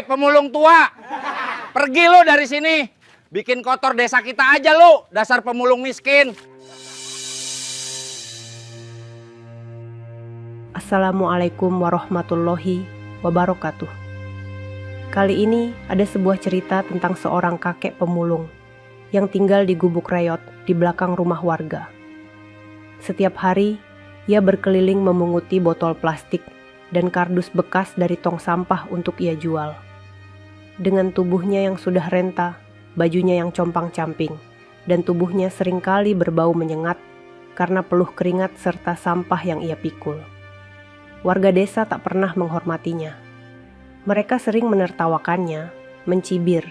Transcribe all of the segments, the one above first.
Hei, pemulung tua. Pergi lu dari sini. Bikin kotor desa kita aja lu, dasar pemulung miskin. Assalamualaikum warahmatullahi wabarakatuh. Kali ini ada sebuah cerita tentang seorang kakek pemulung yang tinggal di gubuk reot di belakang rumah warga. Setiap hari, ia berkeliling memunguti botol plastik dan kardus bekas dari tong sampah untuk ia jual. Dengan tubuhnya yang sudah renta, bajunya yang compang-camping, dan tubuhnya seringkali berbau menyengat karena peluh keringat serta sampah yang ia pikul. Warga desa tak pernah menghormatinya. Mereka sering menertawakannya, mencibir,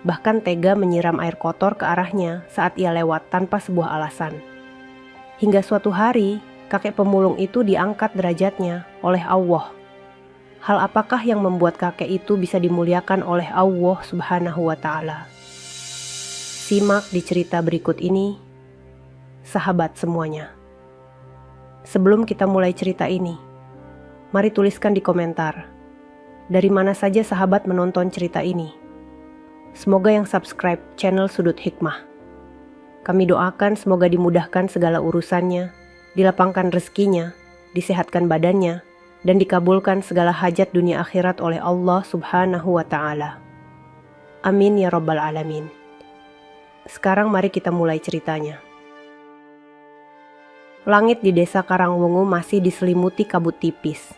bahkan tega menyiram air kotor ke arahnya saat ia lewat tanpa sebuah alasan. Hingga suatu hari, kakek pemulung itu diangkat derajatnya oleh Allah. Hal apakah yang membuat kakek itu bisa dimuliakan oleh Allah Subhanahu wa Ta'ala? Simak di cerita berikut ini, sahabat semuanya. Sebelum kita mulai cerita ini, mari tuliskan di komentar, dari mana saja sahabat menonton cerita ini. Semoga yang subscribe channel Sudut Hikmah. Kami doakan semoga dimudahkan segala urusannya, dilapangkan rezekinya, disehatkan badannya, dan dikabulkan segala hajat dunia akhirat oleh Allah Subhanahu wa Ta'ala. Amin ya Rabbal Alamin. Sekarang mari kita mulai ceritanya. Langit di desa Karangwungu masih diselimuti kabut tipis.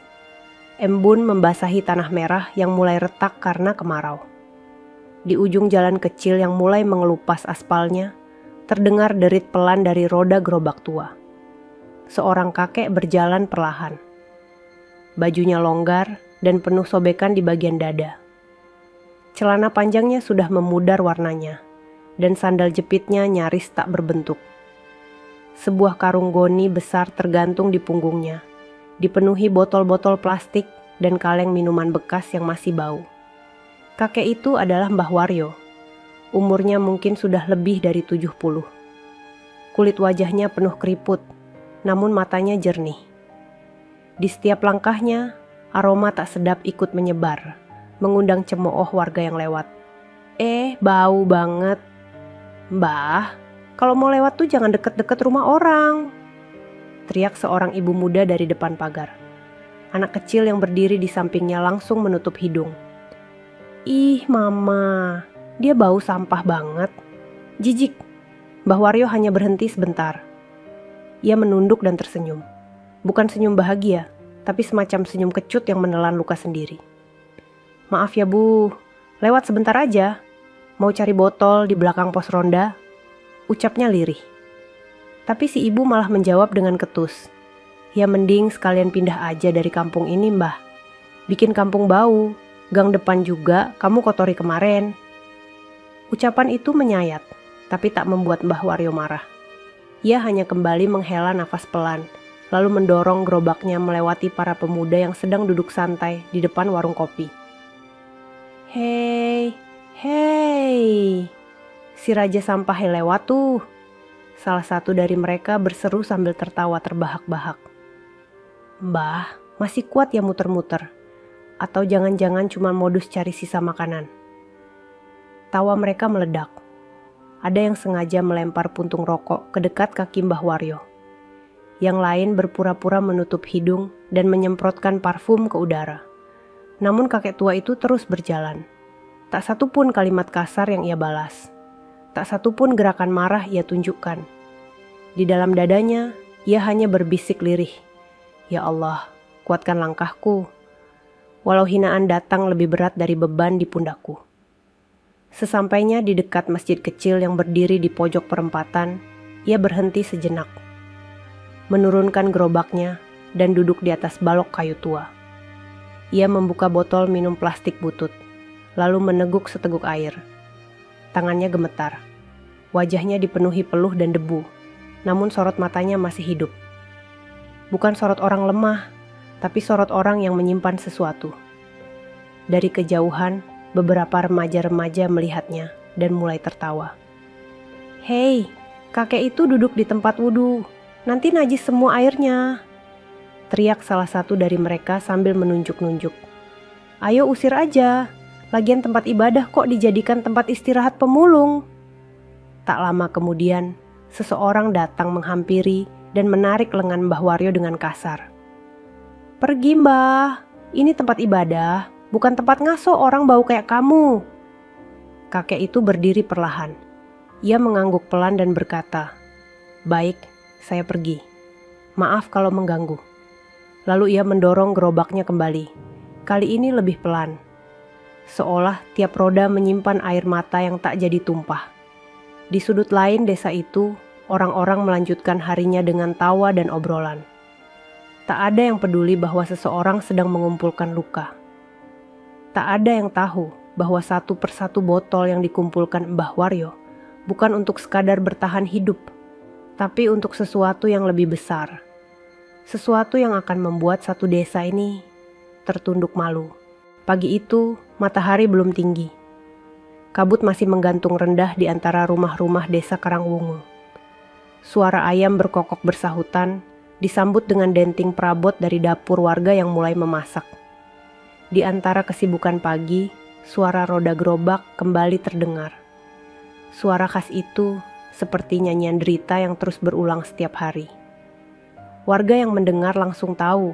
Embun membasahi tanah merah yang mulai retak karena kemarau. Di ujung jalan kecil yang mulai mengelupas aspalnya, terdengar derit pelan dari roda gerobak tua. Seorang kakek berjalan perlahan. Bajunya longgar dan penuh sobekan di bagian dada. Celana panjangnya sudah memudar warnanya, dan sandal jepitnya nyaris tak berbentuk. Sebuah karung goni besar tergantung di punggungnya, dipenuhi botol-botol plastik dan kaleng minuman bekas yang masih bau. Kakek itu adalah Mbah Waryo. Umurnya mungkin sudah lebih dari 70. Kulit wajahnya penuh keriput, namun matanya jernih. Di setiap langkahnya, aroma tak sedap ikut menyebar, mengundang cemooh warga yang lewat. Bau banget. Mbah, kalau mau lewat tuh jangan deket-deket rumah orang, teriak seorang ibu muda dari depan pagar. Anak kecil yang berdiri di sampingnya langsung menutup hidung. Ih mama, dia bau sampah banget. Jijik. Mbah Waryo hanya berhenti sebentar. Ia menunduk dan tersenyum. Bukan senyum bahagia, tapi semacam senyum kecut yang menelan luka sendiri. Maaf ya Bu, lewat sebentar aja. Mau cari botol di belakang pos ronda? Ucapnya lirih. Tapi si ibu malah menjawab dengan ketus. Ya mending sekalian pindah aja dari kampung ini Mbah. Bikin kampung bau, gang depan juga kamu kotori kemarin. Ucapan itu menyayat, tapi tak membuat Mbah Waryo marah. Ia hanya kembali menghela nafas pelan, lalu mendorong gerobaknya melewati para pemuda yang sedang duduk santai di depan warung kopi. Hei, si Raja Sampah lewat tuh. Salah satu dari mereka berseru sambil tertawa terbahak-bahak. Mbah, masih kuat ya muter-muter? Atau jangan-jangan cuma modus cari sisa makanan? Tawa mereka meledak. Ada yang sengaja melempar puntung rokok ke dekat kaki Mbah Waryo. Yang lain berpura-pura menutup hidung dan menyemprotkan parfum ke udara. Namun kakek tua itu terus berjalan. Tak satu pun kalimat kasar yang ia balas. Tak satu pun gerakan marah ia tunjukkan. Di dalam dadanya, ia hanya berbisik lirih. Ya Allah, kuatkan langkahku. Walau hinaan datang lebih berat dari beban di pundakku. Sesampainya di dekat masjid kecil yang berdiri di pojok perempatan, ia berhenti sejenak. Menurunkan gerobaknya dan duduk di atas balok kayu tua. Ia membuka botol minum plastik butut, lalu meneguk seteguk air. Tangannya gemetar. Wajahnya dipenuhi peluh dan debu, namun sorot matanya masih hidup. Bukan sorot orang lemah, tapi sorot orang yang menyimpan sesuatu. Dari kejauhan, beberapa remaja-remaja melihatnya dan mulai tertawa. Hei, kakek itu duduk di tempat wudhu. Nanti najis semua airnya. Teriak salah satu dari mereka sambil menunjuk-nunjuk. Ayo usir aja. Lagian tempat ibadah kok dijadikan tempat istirahat pemulung? Tak lama kemudian, seseorang datang menghampiri dan menarik lengan Mbah Waryo dengan kasar. "Pergi Mbah, ini tempat ibadah, bukan tempat ngaso orang bau kayak kamu." Kakek itu berdiri perlahan. Ia mengangguk pelan dan berkata, "Baik, saya pergi. Maaf kalau mengganggu." Lalu ia mendorong gerobaknya kembali. Kali ini lebih pelan. Seolah tiap roda menyimpan air mata yang tak jadi tumpah. Di sudut lain desa itu, orang-orang melanjutkan harinya dengan tawa dan obrolan. Tak ada yang peduli bahwa seseorang sedang mengumpulkan luka. Tak ada yang tahu bahwa satu persatu botol yang dikumpulkan Mbah Waryo bukan untuk sekadar bertahan hidup, tapi untuk sesuatu yang lebih besar. Sesuatu yang akan membuat satu desa ini tertunduk malu. Pagi itu, matahari belum tinggi. Kabut masih menggantung rendah di antara rumah-rumah desa Karangwungu. Suara ayam berkokok bersahutan, disambut dengan denting perabot dari dapur warga yang mulai memasak. Di antara kesibukan pagi, suara roda gerobak kembali terdengar. Suara khas itu seperti nyanyian derita yang terus berulang setiap hari. Warga yang mendengar langsung tahu,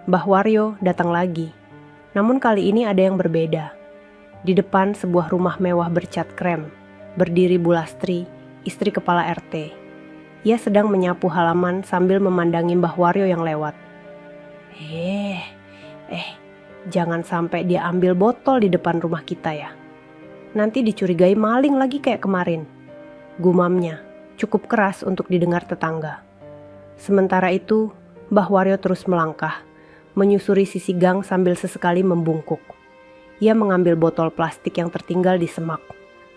Mbah Waryo datang lagi. Namun kali ini ada yang berbeda. Di depan sebuah rumah mewah bercat krem, berdiri Bu Lastri, istri kepala RT. Ia sedang menyapu halaman sambil memandangi Mbah Waryo yang lewat. Jangan sampai dia ambil botol di depan rumah kita ya. Nanti dicurigai maling lagi kayak kemarin. Gumamnya, cukup keras untuk didengar tetangga. Sementara itu, Mbah Waryo terus melangkah, menyusuri sisi gang sambil sesekali membungkuk. Ia mengambil botol plastik yang tertinggal di semak,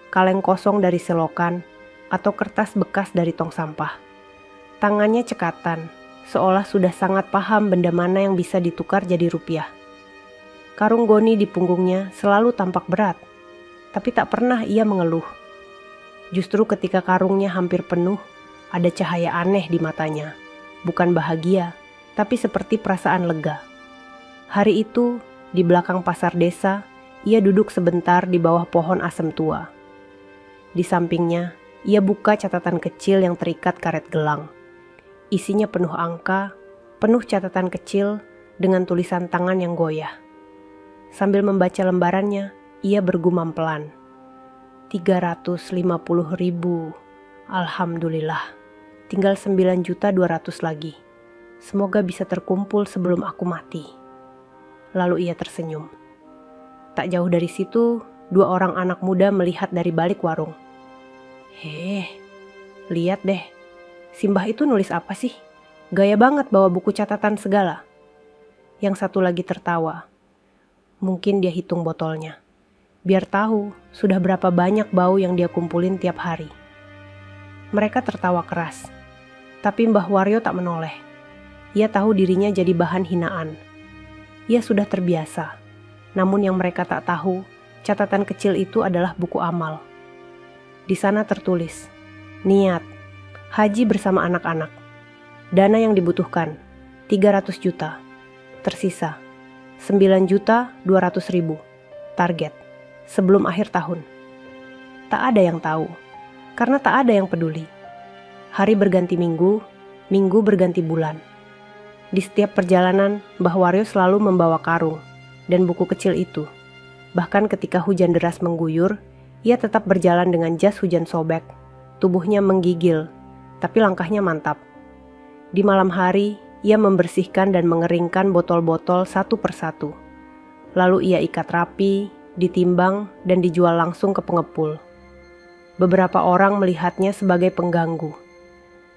kaleng kosong dari selokan, atau kertas bekas dari tong sampah. Tangannya cekatan, seolah sudah sangat paham benda mana yang bisa ditukar jadi rupiah. Karung goni di punggungnya selalu tampak berat, tapi tak pernah ia mengeluh. Justru ketika karungnya hampir penuh, ada cahaya aneh di matanya. Bukan bahagia, tapi seperti perasaan lega. Hari itu, di belakang pasar desa, ia duduk sebentar di bawah pohon asem tua. Di sampingnya, ia buka catatan kecil yang terikat karet gelang. Isinya penuh angka, penuh catatan kecil dengan tulisan tangan yang goyah. Sambil membaca lembarannya, ia bergumam pelan. 350.000. Alhamdulillah. Tinggal 9.200.000 lagi. Semoga bisa terkumpul sebelum aku mati. Lalu ia tersenyum. Tak jauh dari situ, 2 orang anak muda melihat dari balik warung. Lihat deh. Simbah itu nulis apa sih? Gaya banget bawa buku catatan segala. Yang satu lagi tertawa. Mungkin dia hitung botolnya. Biar tahu sudah berapa banyak bau yang dia kumpulin tiap hari. Mereka tertawa keras. Tapi Mbah Waryo tak menoleh. Ia tahu dirinya jadi bahan hinaan. Ia sudah terbiasa. Namun yang mereka tak tahu, catatan kecil itu adalah buku amal. Di sana tertulis, niat, haji bersama anak-anak. Dana yang dibutuhkan, 300 juta. Tersisa, 9.200.000. Target, sebelum akhir tahun. Tak ada yang tahu, karena tak ada yang peduli. Hari berganti minggu, minggu berganti bulan. Di setiap perjalanan, Mbah Waryo selalu membawa karung dan buku kecil itu. Bahkan ketika hujan deras mengguyur, ia tetap berjalan dengan jas hujan sobek. Tubuhnya menggigil, tapi langkahnya mantap. Di malam hari, ia membersihkan dan mengeringkan botol-botol satu persatu. Lalu ia ikat rapi, ditimbang, dan dijual langsung ke pengepul. Beberapa orang melihatnya sebagai pengganggu.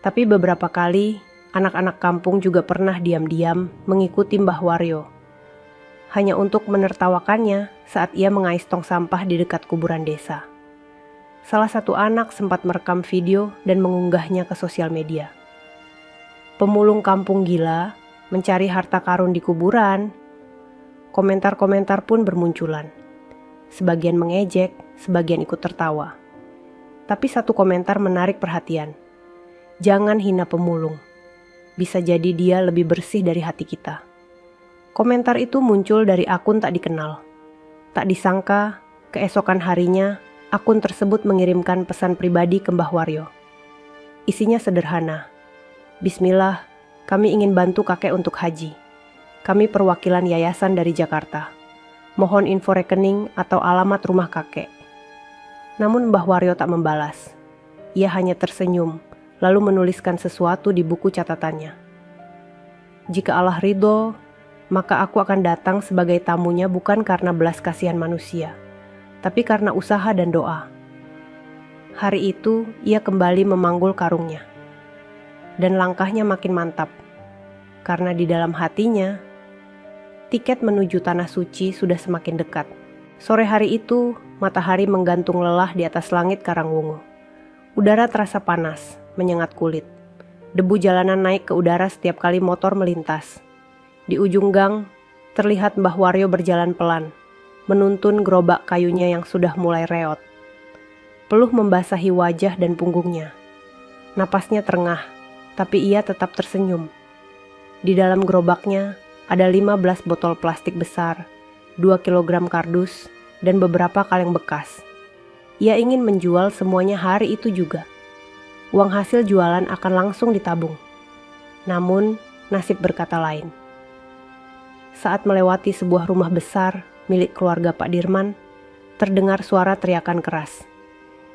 Tapi beberapa kali, anak-anak kampung juga pernah diam-diam mengikuti Mbah Waryo. Hanya untuk menertawakannya saat ia mengais tong sampah di dekat kuburan desa. Salah satu anak sempat merekam video dan mengunggahnya ke sosial media. Pemulung kampung gila, mencari harta karun di kuburan. Komentar-komentar pun bermunculan. Sebagian mengejek, sebagian ikut tertawa. Tapi satu komentar menarik perhatian. Jangan hina pemulung. Bisa jadi dia lebih bersih dari hati kita. Komentar itu muncul dari akun tak dikenal. Tak disangka, keesokan harinya, akun tersebut mengirimkan pesan pribadi ke Mbah Waryo. Isinya sederhana. Bismillah, kami ingin bantu kakek untuk haji. Kami perwakilan yayasan dari Jakarta. Mohon info rekening atau alamat rumah kakek. Namun Mbah Waryo tak membalas. Ia hanya tersenyum, lalu menuliskan sesuatu di buku catatannya. Jika Allah ridho, maka aku akan datang sebagai tamunya bukan karena belas kasihan manusia, tapi karena usaha dan doa. Hari itu, ia kembali memanggul karungnya. Dan langkahnya makin mantap, karena di dalam hatinya, tiket menuju Tanah Suci sudah semakin dekat. Sore hari itu, matahari menggantung lelah di atas langit Karangwungu. Udara terasa panas, menyengat kulit. Debu jalanan naik ke udara setiap kali motor melintas. Di ujung gang, terlihat Mbah Waryo berjalan pelan, menuntun gerobak kayunya yang sudah mulai reot. Peluh membasahi wajah dan punggungnya. Napasnya terengah, tapi ia tetap tersenyum. Di dalam gerobaknya ada 15 botol plastik besar, 2 kilogram kardus, dan beberapa kaleng bekas. Ia ingin menjual semuanya hari itu juga. Uang hasil jualan akan langsung ditabung. Namun, nasib berkata lain. Saat melewati sebuah rumah besar milik keluarga Pak Dirman, terdengar suara teriakan keras.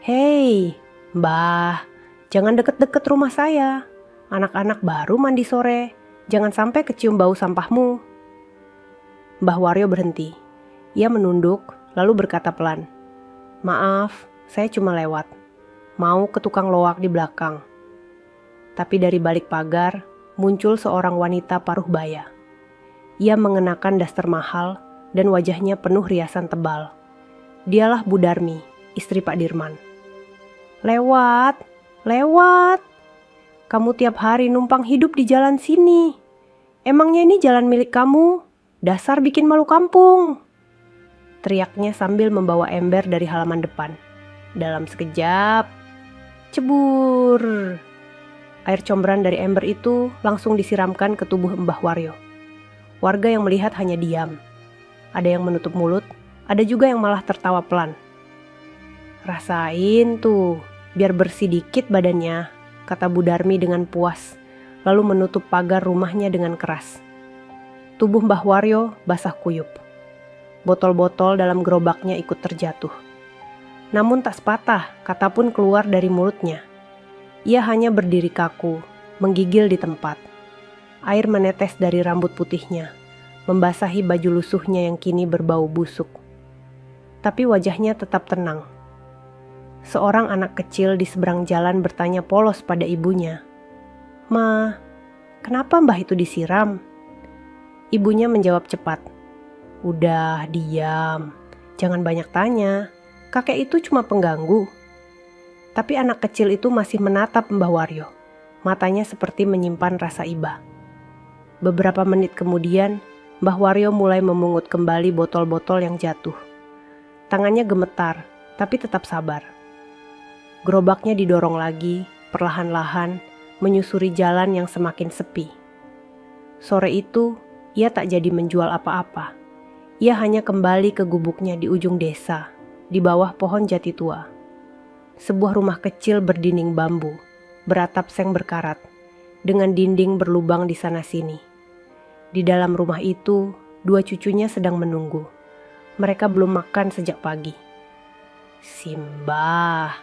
"Hei, Mbah, jangan deket-deket rumah saya. Anak-anak baru mandi sore. Jangan sampai kecium bau sampahmu." Mbah Waryo berhenti. Ia menunduk, lalu berkata pelan, "Maaf, saya cuma lewat. Mau ke tukang loak di belakang." Tapi dari balik pagar, muncul seorang wanita paruh baya. Ia mengenakan daster mahal dan wajahnya penuh riasan tebal. Dialah Bu Darmi, istri Pak Dirman. "Lewat, lewat. Kamu tiap hari numpang hidup di jalan sini. Emangnya ini jalan milik kamu? Dasar bikin malu kampung." Teriaknya sambil membawa ember dari halaman depan. Dalam sekejap, cebur. Air comberan dari ember itu langsung disiramkan ke tubuh Mbah Waryo. Warga yang melihat hanya diam. Ada yang menutup mulut, ada juga yang malah tertawa pelan. "Rasain tuh, biar bersih dikit badannya," kata Bu Darmi dengan puas, lalu menutup pagar rumahnya dengan keras. Tubuh Mbah Waryo basah kuyup. Botol-botol dalam gerobaknya ikut terjatuh. Namun tak sepatah kata pun keluar dari mulutnya. Ia hanya berdiri kaku, menggigil di tempat. Air menetes dari rambut putihnya, membasahi baju lusuhnya yang kini berbau busuk. Tapi wajahnya tetap tenang. Seorang anak kecil di seberang jalan bertanya polos pada ibunya, "Ma, kenapa mbah itu disiram?" Ibunya menjawab cepat, "Udah, diam. Jangan banyak tanya. Kakek itu cuma pengganggu." Tapi anak kecil itu masih menatap Mbah Waryo. Matanya seperti menyimpan rasa iba. Beberapa menit kemudian, Mbah Waryo mulai memungut kembali botol-botol yang jatuh. Tangannya gemetar, tapi tetap sabar. Gerobaknya didorong lagi, perlahan-lahan, menyusuri jalan yang semakin sepi. Sore itu, ia tak jadi menjual apa-apa. Ia hanya kembali ke gubuknya di ujung desa, di bawah pohon jati tua. Sebuah rumah kecil berdinding bambu, beratap seng berkarat, dengan dinding berlubang di sana-sini. Di dalam rumah itu, 2 cucunya sedang menunggu. Mereka belum makan sejak pagi. "Simbah,"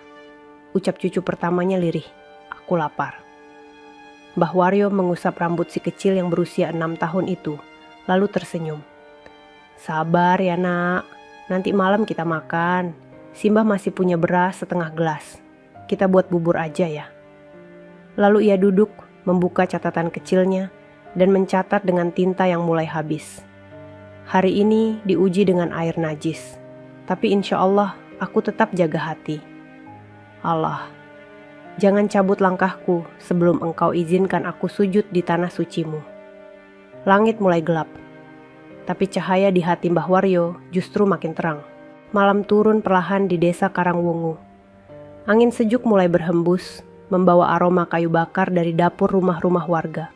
ucap cucu pertamanya lirih, "aku lapar." Mbah Waryo mengusap rambut si kecil yang berusia 6 tahun itu, lalu tersenyum. "Sabar ya nak, nanti malam kita makan. Simbah masih punya beras setengah gelas. Kita buat bubur aja ya." Lalu ia duduk, membuka catatan kecilnya, dan mencatat dengan tinta yang mulai habis. "Hari ini diuji dengan air najis, tapi insya Allah aku tetap jaga hati. Allah, jangan cabut langkahku sebelum Engkau izinkan aku sujud di tanah sucimu." Langit mulai gelap, tapi cahaya di hati Mbah Waryo justru makin terang. Malam turun perlahan di desa Karangwungu. Angin sejuk mulai berhembus, membawa aroma kayu bakar dari dapur rumah-rumah warga.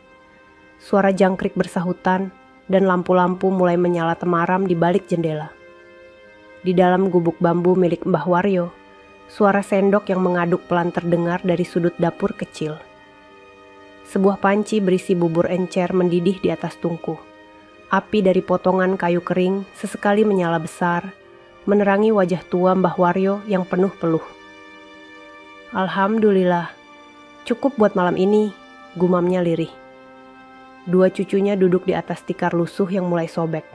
Suara jangkrik bersahutan, dan lampu-lampu mulai menyala temaram di balik jendela. Di dalam gubuk bambu milik Mbah Waryo, suara sendok yang mengaduk pelan terdengar dari sudut dapur kecil. Sebuah panci berisi bubur encer mendidih di atas tungku. Api dari potongan kayu kering sesekali menyala besar, menerangi wajah tua Mbah Waryo yang penuh peluh. Alhamdulillah, cukup buat malam ini, gumamnya lirih. Dua cucunya duduk di atas tikar lusuh yang mulai sobek.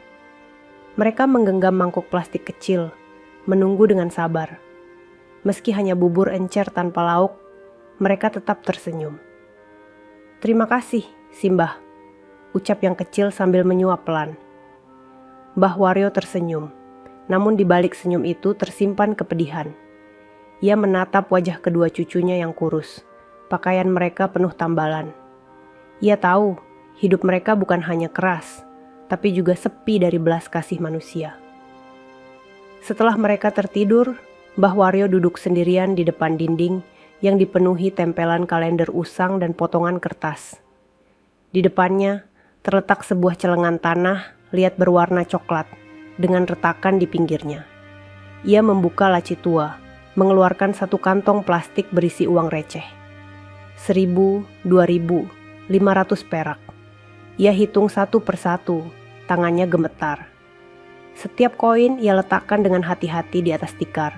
Mereka menggenggam mangkuk plastik kecil, menunggu dengan sabar. Meski hanya bubur encer tanpa lauk, mereka tetap tersenyum. "Terima kasih, Simbah," ucap yang kecil sambil menyuap pelan. Mbah Waryo tersenyum, namun di balik senyum itu tersimpan kepedihan. Ia menatap wajah kedua cucunya yang kurus, pakaian mereka penuh tambalan. Ia tahu hidup mereka bukan hanya keras, tapi juga sepi dari belas kasih manusia. Setelah mereka tertidur, Mbah Waryo duduk sendirian di depan dinding yang dipenuhi tempelan kalender usang dan potongan kertas. Di depannya terletak sebuah celengan tanah liat berwarna coklat dengan retakan di pinggirnya. Ia membuka laci tua, mengeluarkan satu kantong plastik berisi uang receh. 1.000, 2.000, 500 perak. Ia hitung satu persatu, tangannya gemetar. Setiap koin ia letakkan dengan hati-hati di atas tikar,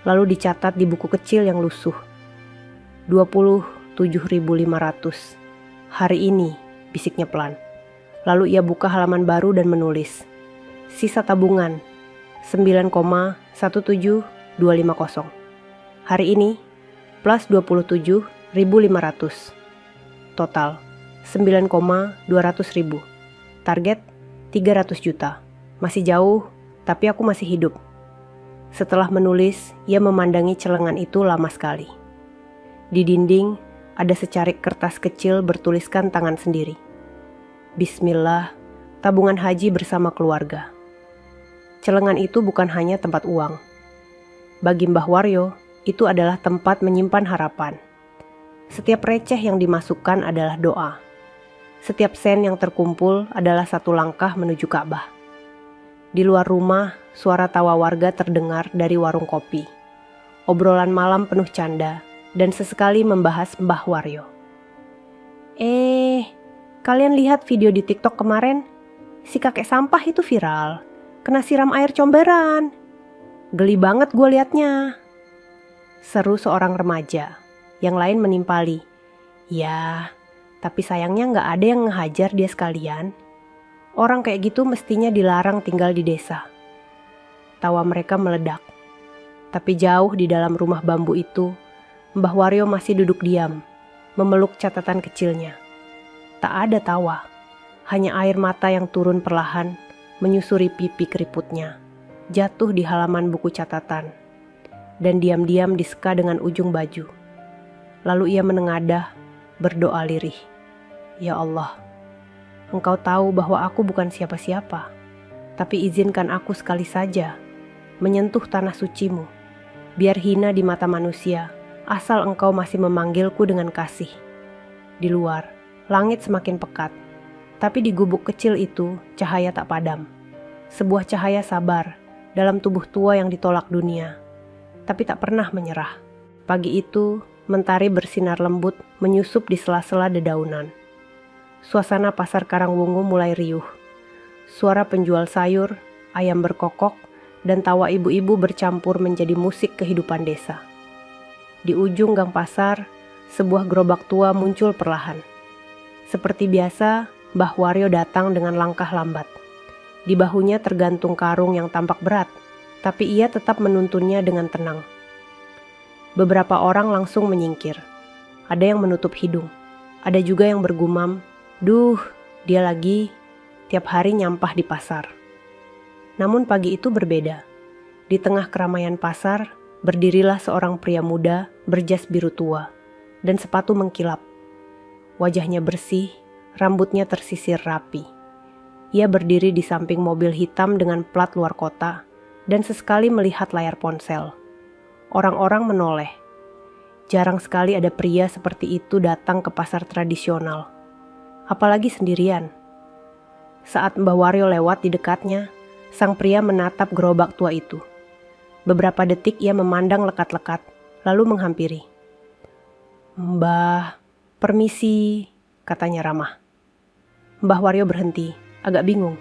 lalu dicatat di buku kecil yang lusuh. 27.500. Hari ini, bisiknya pelan. Lalu ia buka halaman baru dan menulis. Sisa tabungan, 9,17250. Hari ini, plus 27.500. Total, 9,200.000. Target, 300 juta. Masih jauh, tapi aku masih hidup. Setelah menulis, ia memandangi celengan itu lama sekali. Di dinding, ada secarik kertas kecil bertuliskan tangan sendiri. Bismillah, tabungan haji bersama keluarga. Celengan itu bukan hanya tempat uang. Bagi Mbah Waryo, itu adalah tempat menyimpan harapan. Setiap receh yang dimasukkan adalah doa. Setiap sen yang terkumpul adalah satu langkah menuju Ka'bah. Di luar rumah, suara tawa warga terdengar dari warung kopi. Obrolan malam penuh canda dan sesekali membahas Mbah Waryo. Kalian lihat video di TikTok kemarin? Si kakek sampah itu viral, kena siram air comberan. Geli banget gue liatnya. Seru seorang remaja, yang lain menimpali. Ya, tapi sayangnya gak ada yang ngehajar dia sekalian. Orang kayak gitu mestinya dilarang tinggal di desa. Tawa mereka meledak. Tapi jauh di dalam rumah bambu itu, Mbah Waryo masih duduk diam, memeluk catatan kecilnya. Tak ada tawa, hanya air mata yang turun perlahan, menyusuri pipi keriputnya, jatuh di halaman buku catatan, dan diam-diam diseka dengan ujung baju. Lalu ia menengadah, berdoa lirih. Ya Allah, Engkau tahu bahwa aku bukan siapa-siapa, tapi izinkan aku sekali saja menyentuh tanah sucimu, biar hina di mata manusia, asal Engkau masih memanggilku dengan kasih. Di luar, langit semakin pekat, tapi di gubuk kecil itu cahaya tak padam. Sebuah cahaya sabar dalam tubuh tua yang ditolak dunia, tapi tak pernah menyerah. Pagi itu, mentari bersinar lembut menyusup di sela-sela dedaunan. Suasana pasar Karangwungu mulai riuh. Suara penjual sayur, ayam berkokok, dan tawa ibu-ibu bercampur menjadi musik kehidupan desa. Di ujung gang pasar, sebuah gerobak tua muncul perlahan. Seperti biasa, Mbah Waryo datang dengan langkah lambat. Di bahunya tergantung karung yang tampak berat, tapi ia tetap menuntunnya dengan tenang. Beberapa orang langsung menyingkir. Ada yang menutup hidung. Ada juga yang bergumam, "Duh, dia lagi tiap hari nyampah di pasar." Namun pagi itu berbeda. Di tengah keramaian pasar, berdirilah seorang pria muda berjas biru tua dan sepatu mengkilap. Wajahnya bersih, rambutnya tersisir rapi. Ia berdiri di samping mobil hitam dengan plat luar kota dan sesekali melihat layar ponsel. Orang-orang menoleh. Jarang sekali ada pria seperti itu datang ke pasar tradisional, apalagi sendirian. Saat Mbah Waryo lewat di dekatnya, sang pria menatap gerobak tua itu. Beberapa detik ia memandang lekat-lekat, lalu menghampiri. "Mbah, permisi," katanya ramah. Mbah Waryo berhenti, agak bingung.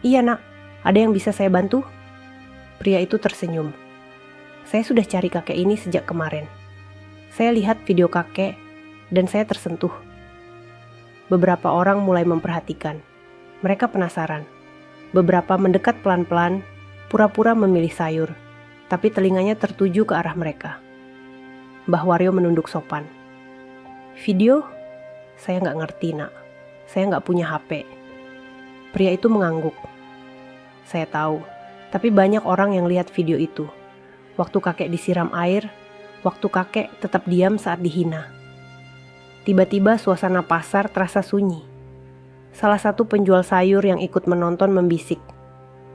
"Iya nak, ada yang bisa saya bantu?" Pria itu tersenyum. "Saya sudah cari kakek ini sejak kemarin. Saya lihat video kakek dan saya tersentuh." Beberapa orang mulai memperhatikan. Mereka penasaran. Beberapa mendekat pelan-pelan, pura-pura memilih sayur, tapi telinganya tertuju ke arah mereka. Mbah Waryo menunduk sopan. "Video? Saya nggak ngerti nak. Saya nggak punya HP." Pria itu mengangguk. "Saya tahu, tapi banyak orang yang lihat video itu. Waktu kakek disiram air, waktu kakek tetap diam saat dihina." Tiba-tiba suasana pasar terasa sunyi. Salah satu penjual sayur yang ikut menonton membisik,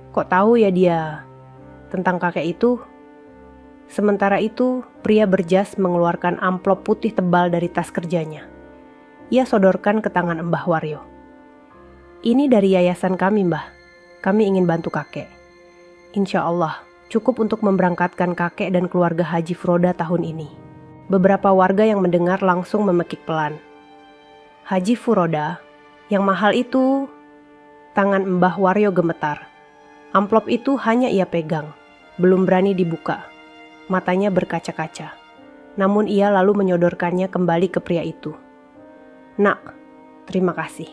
"Kok tahu ya dia tentang kakek itu?" Sementara itu, pria berjas mengeluarkan amplop putih tebal dari tas kerjanya. Ia sodorkan ke tangan Mbah Waryo. "Ini dari yayasan kami, Mbah. Kami ingin bantu kakek. Insya Allah, cukup untuk memberangkatkan kakek dan keluarga Haji Froda tahun ini." Beberapa warga yang mendengar langsung memekik pelan. "Haji Furoda, yang mahal itu..." Tangan Mbah Waryo gemetar. Amplop itu hanya ia pegang, belum berani dibuka. Matanya berkaca-kaca. Namun ia lalu menyodorkannya kembali ke pria itu. "Nak, terima kasih.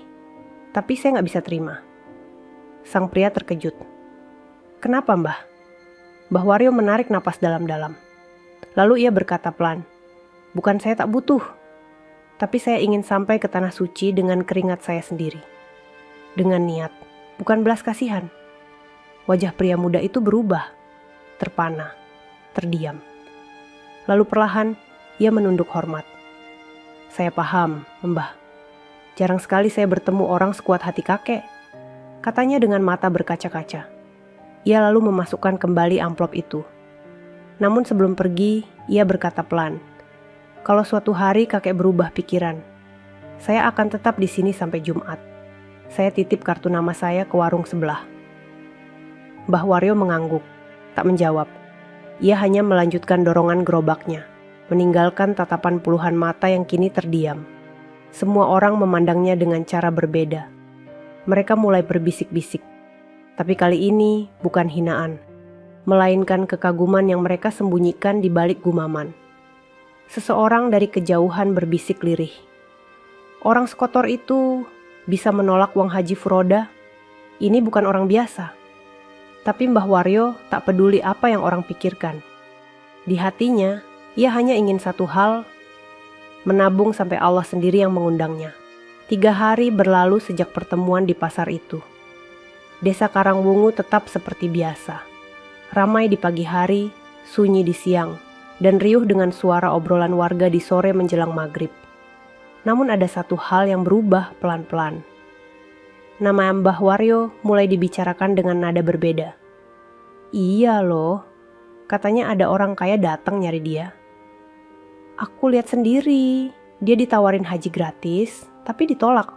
Tapi saya nggak bisa terima." Sang pria terkejut. "Kenapa, Mbah?" Mbah Waryo menarik napas dalam-dalam. Lalu ia berkata pelan, "Bukan saya tak butuh, tapi saya ingin sampai ke tanah suci dengan keringat saya sendiri. Dengan niat, bukan belas kasihan." Wajah pria muda itu berubah, terpana, terdiam. Lalu perlahan, ia menunduk hormat. "Saya paham, Mbah. Jarang sekali saya bertemu orang sekuat hati kakek," katanya dengan mata berkaca-kaca. Ia lalu memasukkan kembali amplop itu. Namun sebelum pergi, ia berkata pelan, "Kalau suatu hari kakek berubah pikiran, saya akan tetap di sini sampai Jumat. Saya titip kartu nama saya ke warung sebelah." Mbah Waryo mengangguk, tak menjawab. Ia hanya melanjutkan dorongan gerobaknya, meninggalkan tatapan puluhan mata yang kini terdiam. Semua orang memandangnya dengan cara berbeda. Mereka mulai berbisik-bisik. Tapi kali ini bukan hinaan, melainkan kekaguman yang mereka sembunyikan di balik gumaman. Seseorang dari kejauhan berbisik lirih, "Orang sekotor itu bisa menolak uang Haji Furoda? Ini bukan orang biasa." Tapi Mbah Waryo tak peduli apa yang orang pikirkan. Di hatinya, ia hanya ingin satu hal, menabung sampai Allah sendiri yang mengundangnya. 3 hari berlalu sejak pertemuan di pasar itu. Desa Karangwungu tetap seperti biasa. Ramai di pagi hari, sunyi di siang, dan riuh dengan suara obrolan warga di sore menjelang maghrib. Namun ada satu hal yang berubah pelan-pelan. Nama Mbah Waryo mulai dibicarakan dengan nada berbeda. "Iya loh, katanya ada orang kaya datang nyari dia. Aku lihat sendiri, dia ditawarin haji gratis, tapi ditolak.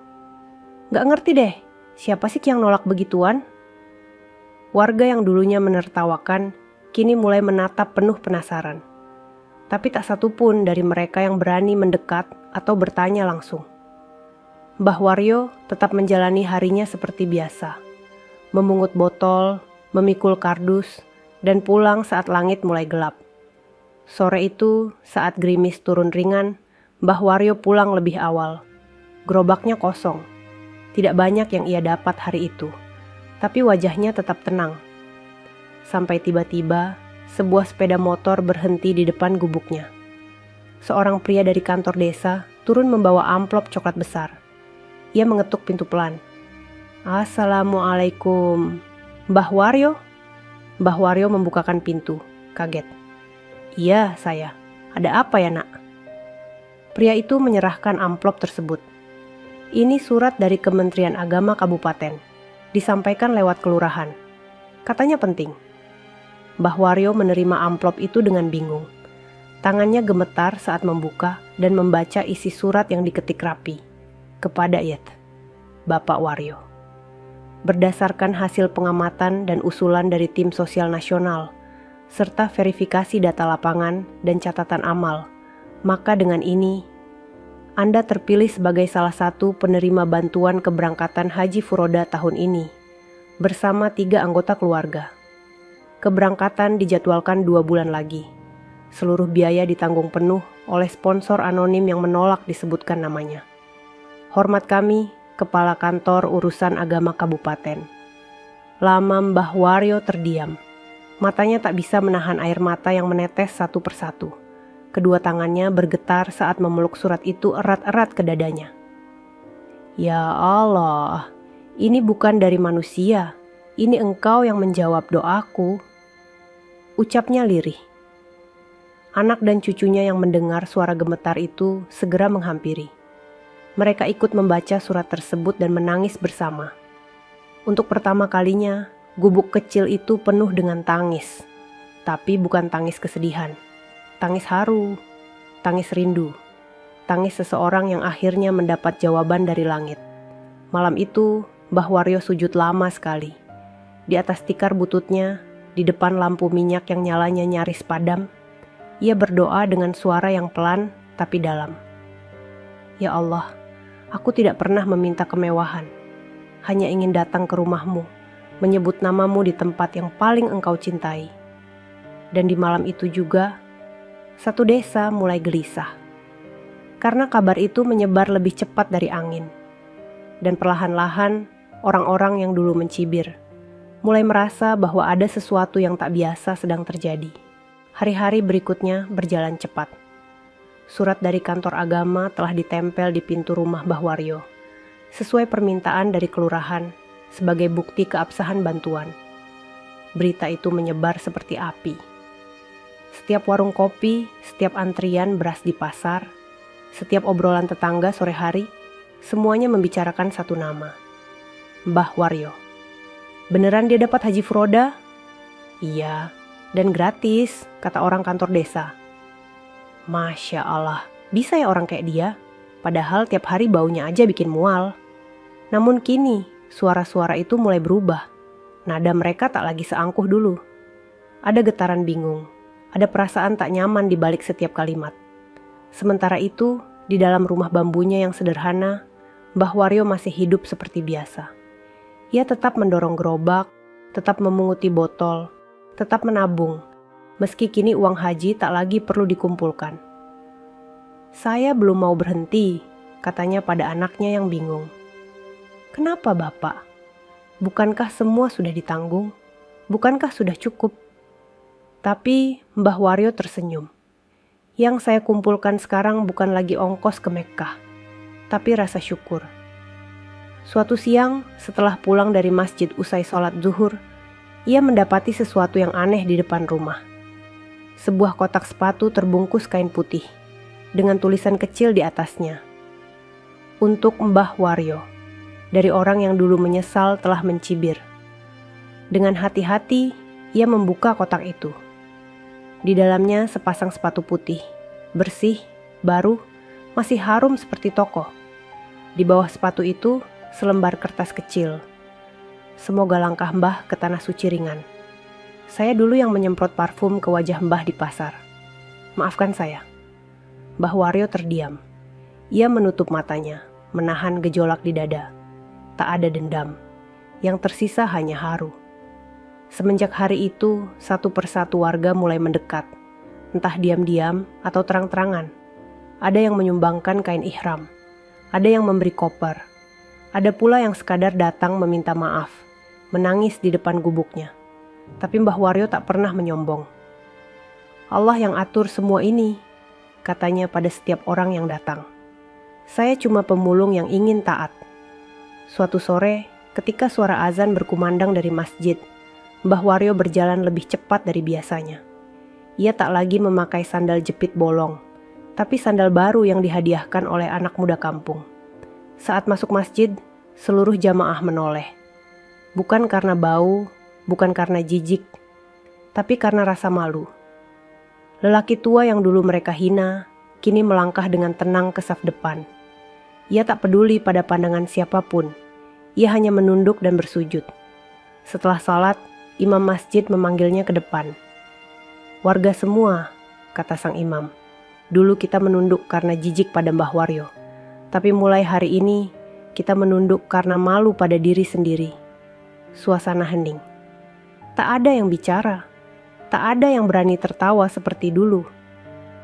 Gak ngerti deh, siapa sih yang nolak begituan?" Warga yang dulunya menertawakan, kini mulai menatap penuh penasaran. Tapi tak satu pun dari mereka yang berani mendekat atau bertanya langsung. Mbah Waryo tetap menjalani harinya seperti biasa. Memungut botol, memikul kardus, dan pulang saat langit mulai gelap. Sore itu, saat gerimis turun ringan, Mbah Waryo pulang lebih awal. Gerobaknya kosong. Tidak banyak yang ia dapat hari itu, tapi wajahnya tetap tenang. Sampai tiba-tiba, sebuah sepeda motor berhenti di depan gubuknya. Seorang pria dari kantor desa turun membawa amplop coklat besar. Ia mengetuk pintu pelan. "Assalamualaikum, Mbah Waryo?" Mbah Waryo membukakan pintu, kaget. "Iya, saya. Ada apa ya, Nak?" Pria itu menyerahkan amplop tersebut. "Ini surat dari Kementerian Agama Kabupaten. Disampaikan lewat kelurahan. Katanya penting." Mbah Waryo menerima amplop itu dengan bingung. Tangannya gemetar saat membuka dan membaca isi surat yang diketik rapi. Kepada Yet, Bapak Waryo. Berdasarkan hasil pengamatan dan usulan dari Tim Sosial Nasional, serta verifikasi data lapangan dan catatan amal. Maka dengan ini, Anda terpilih sebagai salah satu penerima bantuan keberangkatan Haji Furoda tahun ini, bersama 3 anggota keluarga. Keberangkatan dijadwalkan 2 bulan lagi. Seluruh biaya ditanggung penuh oleh sponsor anonim yang menolak disebutkan namanya. Hormat kami, Kepala Kantor Urusan Agama Kabupaten. Lama Mbah Waryo terdiam. Matanya tak bisa menahan air mata yang menetes satu persatu. Kedua tangannya bergetar saat memeluk surat itu erat-erat ke dadanya. Ya Allah, ini bukan dari manusia. Ini Engkau yang menjawab doaku. Ucapnya lirih. Anak dan cucunya yang mendengar suara gemetar itu segera menghampiri. Mereka ikut membaca surat tersebut dan menangis bersama. Untuk pertama kalinya, gubuk kecil itu penuh dengan tangis. Tapi bukan tangis kesedihan. Tangis haru, tangis rindu, tangis seseorang yang akhirnya mendapat jawaban dari langit. Malam itu, Mbah Waryo sujud lama sekali. Di atas tikar bututnya, di depan lampu minyak yang nyalanya nyaris padam, ia berdoa dengan suara yang pelan tapi dalam. Ya Allah, aku tidak pernah meminta kemewahan, hanya ingin datang ke rumahmu, menyebut namamu di tempat yang paling engkau cintai. Dan di malam itu juga, satu desa mulai gelisah. Karena kabar itu menyebar lebih cepat dari angin. Dan perlahan-lahan, orang-orang yang dulu mencibir mulai merasa bahwa ada sesuatu yang tak biasa sedang terjadi. Hari-hari berikutnya berjalan cepat. Surat dari kantor agama telah ditempel di pintu rumah Mbah Waryo, sesuai permintaan dari kelurahan sebagai bukti keabsahan bantuan. Berita itu menyebar seperti api. Setiap warung kopi, setiap antrian beras di pasar, setiap obrolan tetangga sore hari, semuanya membicarakan satu nama, Mbah Waryo. Beneran dia dapat Haji Furoda? Iya, dan gratis, kata orang kantor desa. Masya Allah, bisa ya orang kayak dia? Padahal tiap hari baunya aja bikin mual. Namun kini, suara-suara itu mulai berubah. Nada mereka tak lagi seangkuh dulu. Ada getaran bingung. Ada perasaan tak nyaman di balik setiap kalimat. Sementara itu, di dalam rumah bambunya yang sederhana, Mbah Waryo masih hidup seperti biasa. Ia tetap mendorong gerobak, tetap memunguti botol, tetap menabung, meski kini uang haji tak lagi perlu dikumpulkan. Saya belum mau berhenti, katanya pada anaknya yang bingung. Kenapa Bapak? Bukankah semua sudah ditanggung? Bukankah sudah cukup? Tapi Mbah Waryo tersenyum. Yang saya kumpulkan sekarang bukan lagi ongkos ke Mekkah, tapi rasa syukur. Suatu siang, setelah pulang dari masjid usai sholat zuhur, ia mendapati sesuatu yang aneh di depan rumah. Sebuah kotak sepatu terbungkus kain putih, dengan tulisan kecil di atasnya. Untuk Mbah Waryo, dari orang yang dulu menyesal telah mencibir. Dengan hati-hati, ia membuka kotak itu. Di dalamnya sepasang sepatu putih, bersih, baru, masih harum seperti toko. Di bawah sepatu itu, selembar kertas kecil. Semoga langkah Mbah ke tanah suci ringan. Saya dulu yang menyemprot parfum ke wajah Mbah di pasar. Maafkan saya. Mbah Waryo terdiam. Ia menutup matanya, menahan gejolak di dada. Tak ada dendam. Yang tersisa hanya haru. Semenjak hari itu, satu persatu warga mulai mendekat. Entah diam-diam atau terang-terangan. Ada yang menyumbangkan kain ihram. Ada yang memberi koper. Ada pula yang sekadar datang meminta maaf, menangis di depan gubuknya. Tapi Mbah Waryo tak pernah menyombong. Allah yang atur semua ini, katanya pada setiap orang yang datang. Saya cuma pemulung yang ingin taat. Suatu sore, ketika suara azan berkumandang dari masjid, Mbah Waryo berjalan lebih cepat dari biasanya. Ia tak lagi memakai sandal jepit bolong, tapi sandal baru yang dihadiahkan oleh anak muda kampung. Saat masuk masjid, seluruh jamaah menoleh. Bukan karena bau, bukan karena jijik, tapi karena rasa malu. Lelaki tua yang dulu mereka hina, kini melangkah dengan tenang ke saf depan. Ia tak peduli pada pandangan siapapun. Ia hanya menunduk dan bersujud. Setelah salat, imam masjid memanggilnya ke depan. "Warga semua," kata sang imam. "Dulu kita menunduk karena jijik pada Mbah Waryo. Tapi mulai hari ini, kita menunduk karena malu pada diri sendiri." Suasana hening. Tak ada yang bicara. Tak ada yang berani tertawa seperti dulu.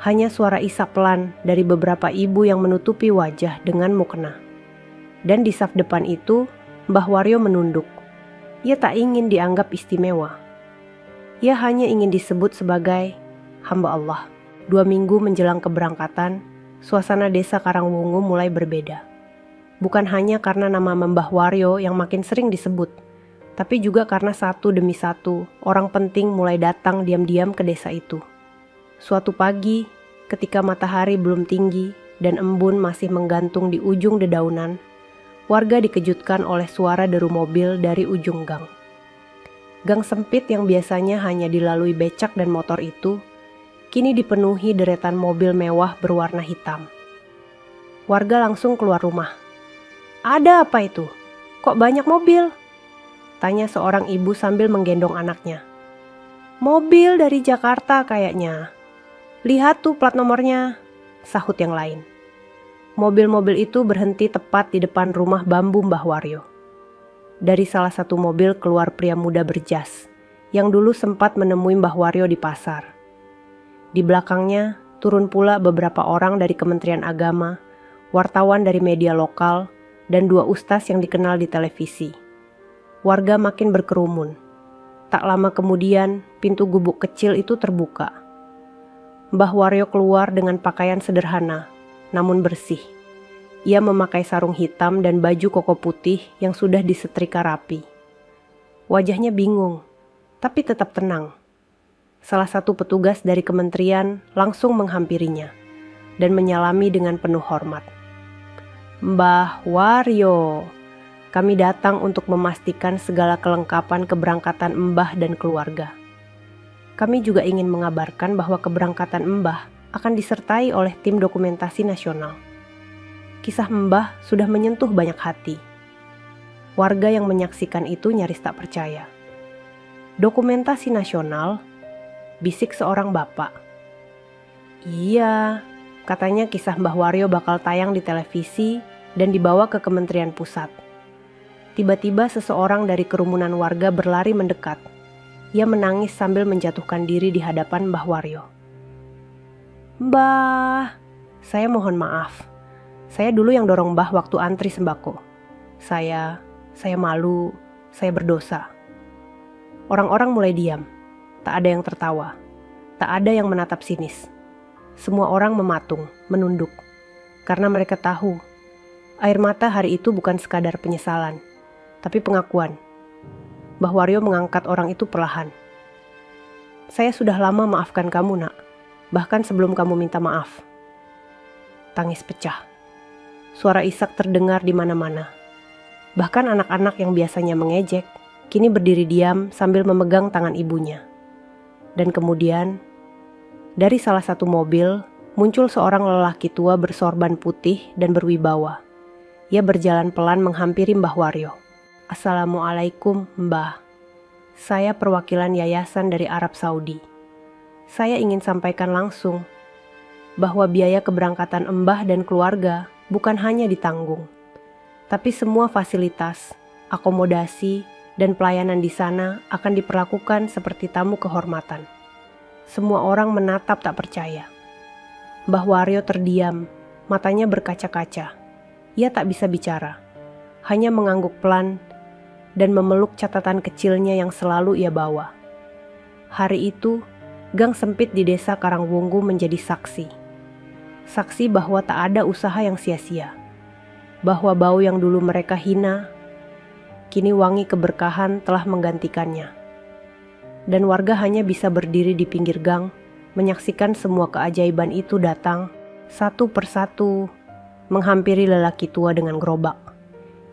Hanya suara isak pelan dari beberapa ibu yang menutupi wajah dengan mukena. Dan di saf depan itu, Mbah Waryo menunduk. Ia tak ingin dianggap istimewa. Ia hanya ingin disebut sebagai hamba Allah. 2 minggu menjelang keberangkatan, suasana desa Karangwungu mulai berbeda. Bukan hanya karena nama Mbah Waryo yang makin sering disebut, tapi juga karena satu demi satu orang penting mulai datang diam-diam ke desa itu. Suatu pagi, ketika matahari belum tinggi dan embun masih menggantung di ujung dedaunan, warga dikejutkan oleh suara deru mobil dari ujung gang. Gang sempit yang biasanya hanya dilalui becak dan motor itu, kini dipenuhi deretan mobil mewah berwarna hitam. Warga langsung keluar rumah. "Ada apa itu? Kok banyak mobil?" tanya seorang ibu sambil menggendong anaknya. "Mobil dari Jakarta kayaknya. Lihat tuh plat nomornya," sahut yang lain. Mobil-mobil itu berhenti tepat di depan rumah bambu Mbah Waryo. Dari salah satu mobil keluar pria muda berjas, yang dulu sempat menemui Mbah Waryo di pasar. Di belakangnya turun pula beberapa orang dari Kementerian Agama, wartawan dari media lokal, dan 2 ustaz yang dikenal di televisi. Warga makin berkerumun. Tak lama kemudian, pintu gubuk kecil itu terbuka. Mbah Waryo keluar dengan pakaian sederhana, namun bersih. Ia memakai sarung hitam dan baju koko putih yang sudah disetrika rapi. Wajahnya bingung, tapi tetap tenang. Salah satu petugas dari kementerian langsung menghampirinya dan menyalami dengan penuh hormat. "Mbah Waryo, kami datang untuk memastikan segala kelengkapan keberangkatan Mbah dan keluarga. Kami juga ingin mengabarkan bahwa keberangkatan Mbah akan disertai oleh tim dokumentasi nasional. Kisah Mbah sudah menyentuh banyak hati." Warga yang menyaksikan itu nyaris tak percaya. "Dokumentasi nasional?" bisik seorang bapak. "Iya, katanya kisah Mbah Waryo bakal tayang di televisi dan dibawa ke Kementerian Pusat." Tiba-tiba seseorang dari kerumunan warga berlari mendekat. Ia menangis sambil menjatuhkan diri di hadapan Mbah Waryo. "Mbah, saya mohon maaf. Saya dulu yang dorong Mbah waktu antri sembako. Saya malu, saya berdosa." Orang-orang mulai diam. Tak ada yang tertawa. Tak ada yang menatap sinis. Semua orang mematung, menunduk. Karena mereka tahu, air mata hari itu bukan sekadar penyesalan, tapi pengakuan. Mbah Waryo mengangkat orang itu perlahan. "Saya sudah lama maafkan kamu, Nak. Bahkan sebelum kamu minta maaf." Tangis pecah. Suara isak terdengar di mana-mana. Bahkan anak-anak yang biasanya mengejek, kini berdiri diam sambil memegang tangan ibunya. Dan kemudian, dari salah satu mobil, muncul seorang lelaki tua bersorban putih dan berwibawa. Ia berjalan pelan menghampiri Mbah Waryo. "Assalamualaikum, Mbah. Saya perwakilan yayasan dari Arab Saudi. Saya ingin sampaikan langsung bahwa biaya keberangkatan Mbah dan keluarga bukan hanya ditanggung, tapi semua fasilitas, akomodasi, dan pelayanan di sana akan diperlakukan seperti tamu kehormatan." Semua orang menatap tak percaya. Mbah Waryo terdiam, matanya berkaca-kaca. Ia tak bisa bicara, hanya mengangguk pelan dan memeluk catatan kecilnya yang selalu ia bawa. Hari itu, gang sempit di desa Karangwungu menjadi saksi. Saksi bahwa tak ada usaha yang sia-sia. Bahwa bau yang dulu mereka hina, kini wangi keberkahan telah menggantikannya. Dan warga hanya bisa berdiri di pinggir gang, menyaksikan semua keajaiban itu datang, satu persatu, menghampiri lelaki tua dengan gerobak,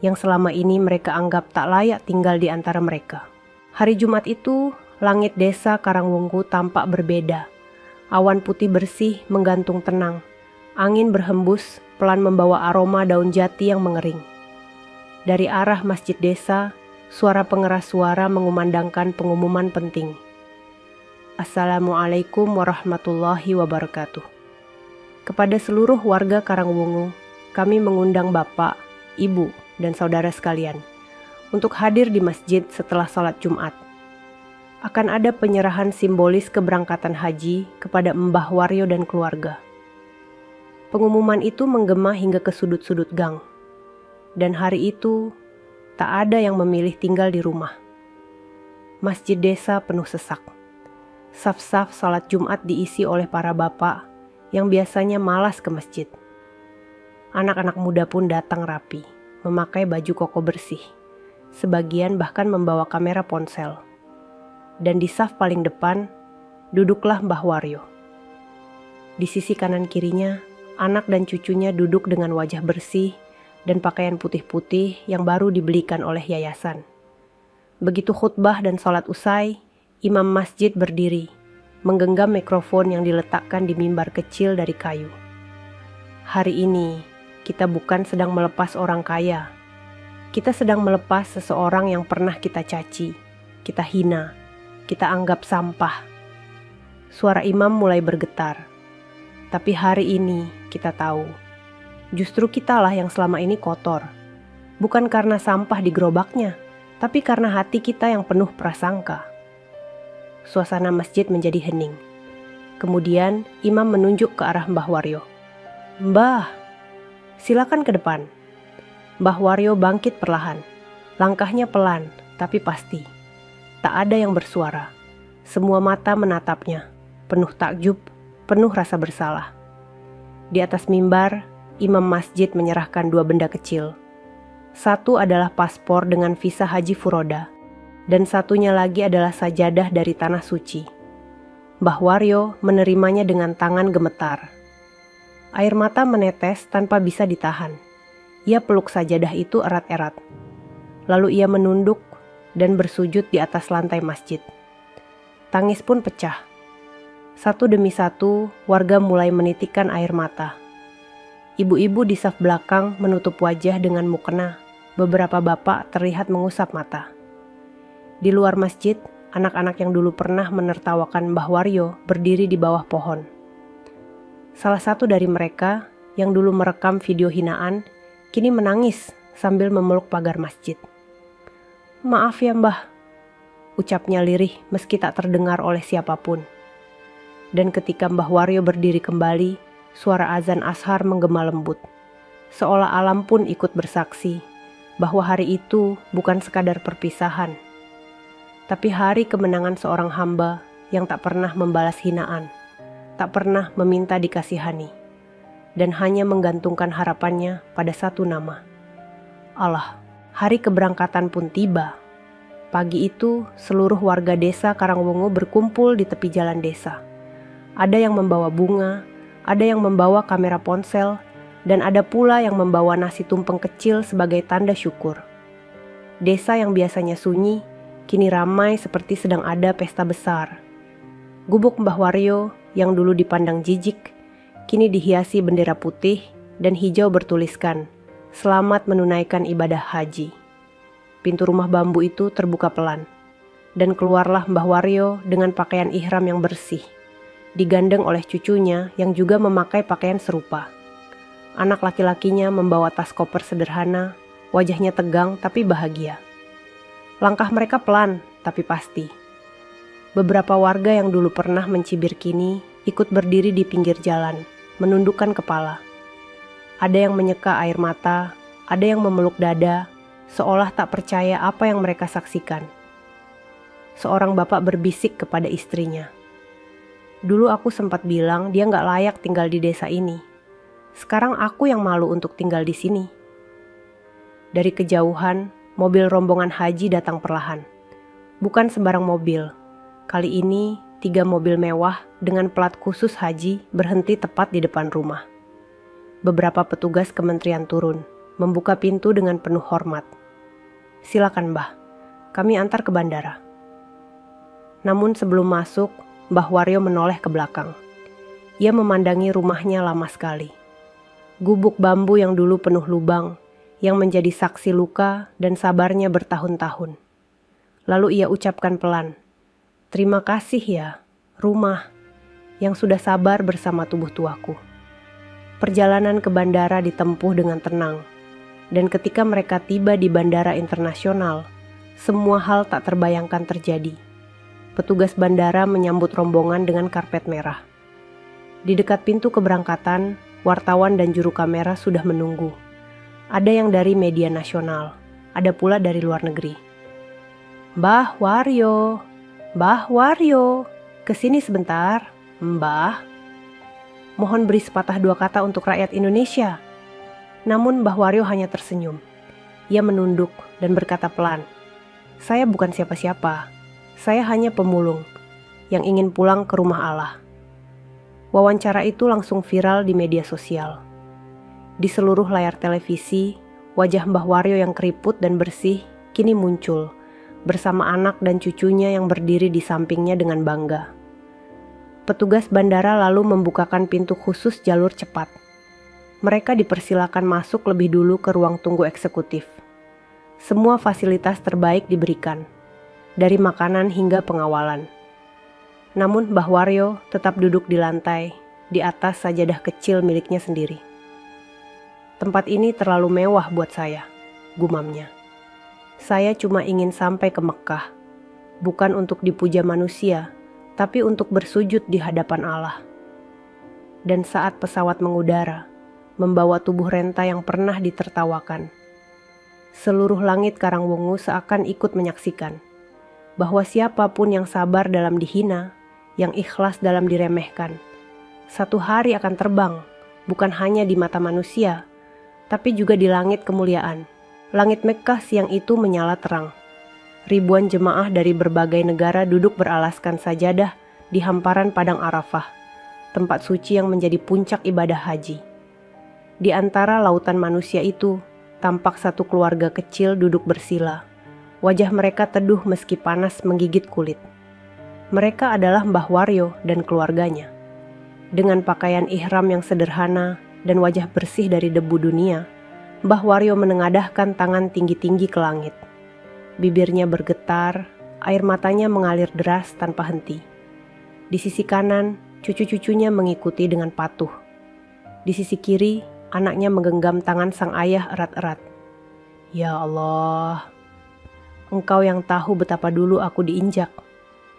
yang selama ini mereka anggap tak layak tinggal di antara mereka. Hari Jumat itu, langit desa Karangwungu tampak berbeda. Awan putih bersih menggantung tenang. Angin berhembus, pelan membawa aroma daun jati yang mengering. Dari arah masjid desa, suara pengeras suara mengumandangkan pengumuman penting. Assalamualaikum warahmatullahi wabarakatuh. Kepada seluruh warga Karangwungu, kami mengundang Bapak, Ibu, dan saudara sekalian untuk hadir di masjid setelah sholat Jumat. Akan ada penyerahan simbolis keberangkatan haji kepada Mbah Waryo dan keluarga. Pengumuman itu menggema hingga ke sudut-sudut gang. Dan hari itu, tak ada yang memilih tinggal di rumah. Masjid desa penuh sesak. Saf-saf salat Jumat diisi oleh para bapak yang biasanya malas ke masjid. Anak-anak muda pun datang rapi, memakai baju koko bersih. Sebagian bahkan membawa kamera ponsel. Dan di saf paling depan, duduklah Mbah Waryo. Di sisi kanan kirinya, anak dan cucunya duduk dengan wajah bersih dan pakaian putih-putih yang baru dibelikan oleh yayasan. Begitu khutbah dan sholat usai, imam masjid berdiri, menggenggam mikrofon yang diletakkan di mimbar kecil dari kayu. Hari ini, kita bukan sedang melepas orang kaya. Kita sedang melepas seseorang yang pernah kita caci, kita hina, kita anggap sampah. Suara imam mulai bergetar. Tapi hari ini kita tahu, justru kitalah yang selama ini kotor. Bukan karena sampah di gerobaknya, tapi karena hati kita yang penuh prasangka. Suasana masjid menjadi hening. Kemudian imam menunjuk ke arah Mbah Waryo. "Mbah, silakan ke depan." Mbah Waryo bangkit perlahan. Langkahnya pelan, tapi pasti. Tak ada yang bersuara. Semua mata menatapnya, penuh takjub, penuh rasa bersalah. Di atas mimbar, imam masjid menyerahkan 2 benda kecil. Satu adalah paspor dengan visa Haji Furoda, dan satunya lagi adalah sajadah dari Tanah Suci. Mbah Waryo menerimanya dengan tangan gemetar. Air mata menetes tanpa bisa ditahan. Ia peluk sajadah itu erat-erat. Lalu ia menunduk dan bersujud di atas lantai masjid. Tangis pun pecah. Satu demi satu, warga mulai menitikkan air mata. Ibu-ibu di saf belakang menutup wajah dengan mukena. Beberapa bapak terlihat mengusap mata. Di luar masjid, anak-anak yang dulu pernah menertawakan Mbah Waryo berdiri di bawah pohon. Salah satu dari mereka yang dulu merekam video hinaan, kini menangis sambil memeluk pagar masjid. "Maaf ya Mbah," ucapnya lirih meski tak terdengar oleh siapapun. Dan ketika Mbah Waryo berdiri kembali, suara azan ashar menggema lembut. Seolah alam pun ikut bersaksi bahwa hari itu bukan sekadar perpisahan, tapi hari kemenangan seorang hamba yang tak pernah membalas hinaan, tak pernah meminta dikasihani, dan hanya menggantungkan harapannya pada satu nama, Allah. Hari keberangkatan pun tiba. Pagi itu, seluruh warga desa Karangwungu berkumpul di tepi jalan desa. Ada yang membawa bunga, ada yang membawa kamera ponsel, dan ada pula yang membawa nasi tumpeng kecil sebagai tanda syukur. Desa yang biasanya sunyi, kini ramai seperti sedang ada pesta besar. Gubuk Mbah Waryo yang dulu dipandang jijik, kini dihiasi bendera putih dan hijau bertuliskan, "Selamat menunaikan ibadah haji." Pintu rumah bambu itu terbuka pelan, dan keluarlah Mbah Waryo dengan pakaian ihram yang bersih, digandeng oleh cucunya yang juga memakai pakaian serupa. Anak laki-lakinya membawa tas koper sederhana, wajahnya tegang tapi bahagia. Langkah mereka pelan tapi pasti. Beberapa warga yang dulu pernah mencibir kini ikut berdiri di pinggir jalan, menundukkan kepala. Ada yang menyeka air mata, ada yang memeluk dada, seolah tak percaya apa yang mereka saksikan. Seorang bapak berbisik kepada istrinya. "Dulu aku sempat bilang dia nggak layak tinggal di desa ini. Sekarang aku yang malu untuk tinggal di sini." Dari kejauhan, mobil rombongan haji datang perlahan. Bukan sembarang mobil. Kali ini, 3 mobil mewah dengan plat khusus haji berhenti tepat di depan rumah. Beberapa petugas kementerian turun, membuka pintu dengan penuh hormat. "Silakan Mbah, kami antar ke bandara." Namun sebelum masuk, Mbah Waryo menoleh ke belakang. Ia memandangi rumahnya lama sekali. Gubuk bambu yang dulu penuh lubang, yang menjadi saksi luka dan sabarnya bertahun-tahun. Lalu ia ucapkan pelan, "Terima kasih ya, rumah, yang sudah sabar bersama tubuh tuaku. Perjalanan ke bandara ditempuh dengan tenang, dan ketika mereka tiba di bandara internasional, semua hal tak terbayangkan terjadi. Petugas bandara menyambut rombongan dengan karpet merah. Di dekat pintu keberangkatan, wartawan dan juru kamera sudah menunggu. Ada yang dari media nasional, ada pula dari luar negeri. Mbah Waryo, Mbah Waryo, kesini sebentar, Mbah. Mohon beri sepatah dua kata untuk rakyat Indonesia. Namun Mbah Waryo hanya tersenyum. Ia menunduk dan berkata pelan, "Saya bukan siapa-siapa, saya hanya pemulung yang ingin pulang ke rumah Allah." Wawancara itu langsung viral di media sosial. Di seluruh layar televisi, wajah Mbah Waryo yang keriput dan bersih kini muncul, bersama anak dan cucunya yang berdiri di sampingnya dengan bangga. Petugas bandara lalu membukakan pintu khusus jalur cepat. Mereka dipersilakan masuk lebih dulu ke ruang tunggu eksekutif. Semua fasilitas terbaik diberikan, dari makanan hingga pengawalan. Namun Mbah Waryo tetap duduk di lantai, di atas sajadah kecil miliknya sendiri. "Tempat ini terlalu mewah buat saya," gumamnya. "Saya cuma ingin sampai ke Mekah, bukan untuk dipuja manusia, tapi untuk bersujud di hadapan Allah." Dan saat pesawat mengudara, membawa tubuh Renta yang pernah ditertawakan, seluruh langit Karangwungu seakan ikut menyaksikan bahwa siapapun yang sabar dalam dihina, yang ikhlas dalam diremehkan, satu hari akan terbang, bukan hanya di mata manusia, tapi juga di langit kemuliaan. Langit Mekkah siang itu menyala terang. Ribuan jemaah dari berbagai negara duduk beralaskan sajadah di hamparan padang Arafah, tempat suci yang menjadi puncak ibadah haji. Di antara lautan manusia itu, tampak satu keluarga kecil duduk bersila. Wajah mereka teduh meski panas menggigit kulit. Mereka adalah Mbah Waryo dan keluarganya. Dengan pakaian ihram yang sederhana dan wajah bersih dari debu dunia, Mbah Waryo menengadahkan tangan tinggi-tinggi ke langit. Bibirnya bergetar, air matanya mengalir deras tanpa henti. Di sisi kanan, cucu-cucunya mengikuti dengan patuh. Di sisi kiri, anaknya menggenggam tangan sang ayah erat-erat. "Ya Allah, Engkau yang tahu betapa dulu aku diinjak.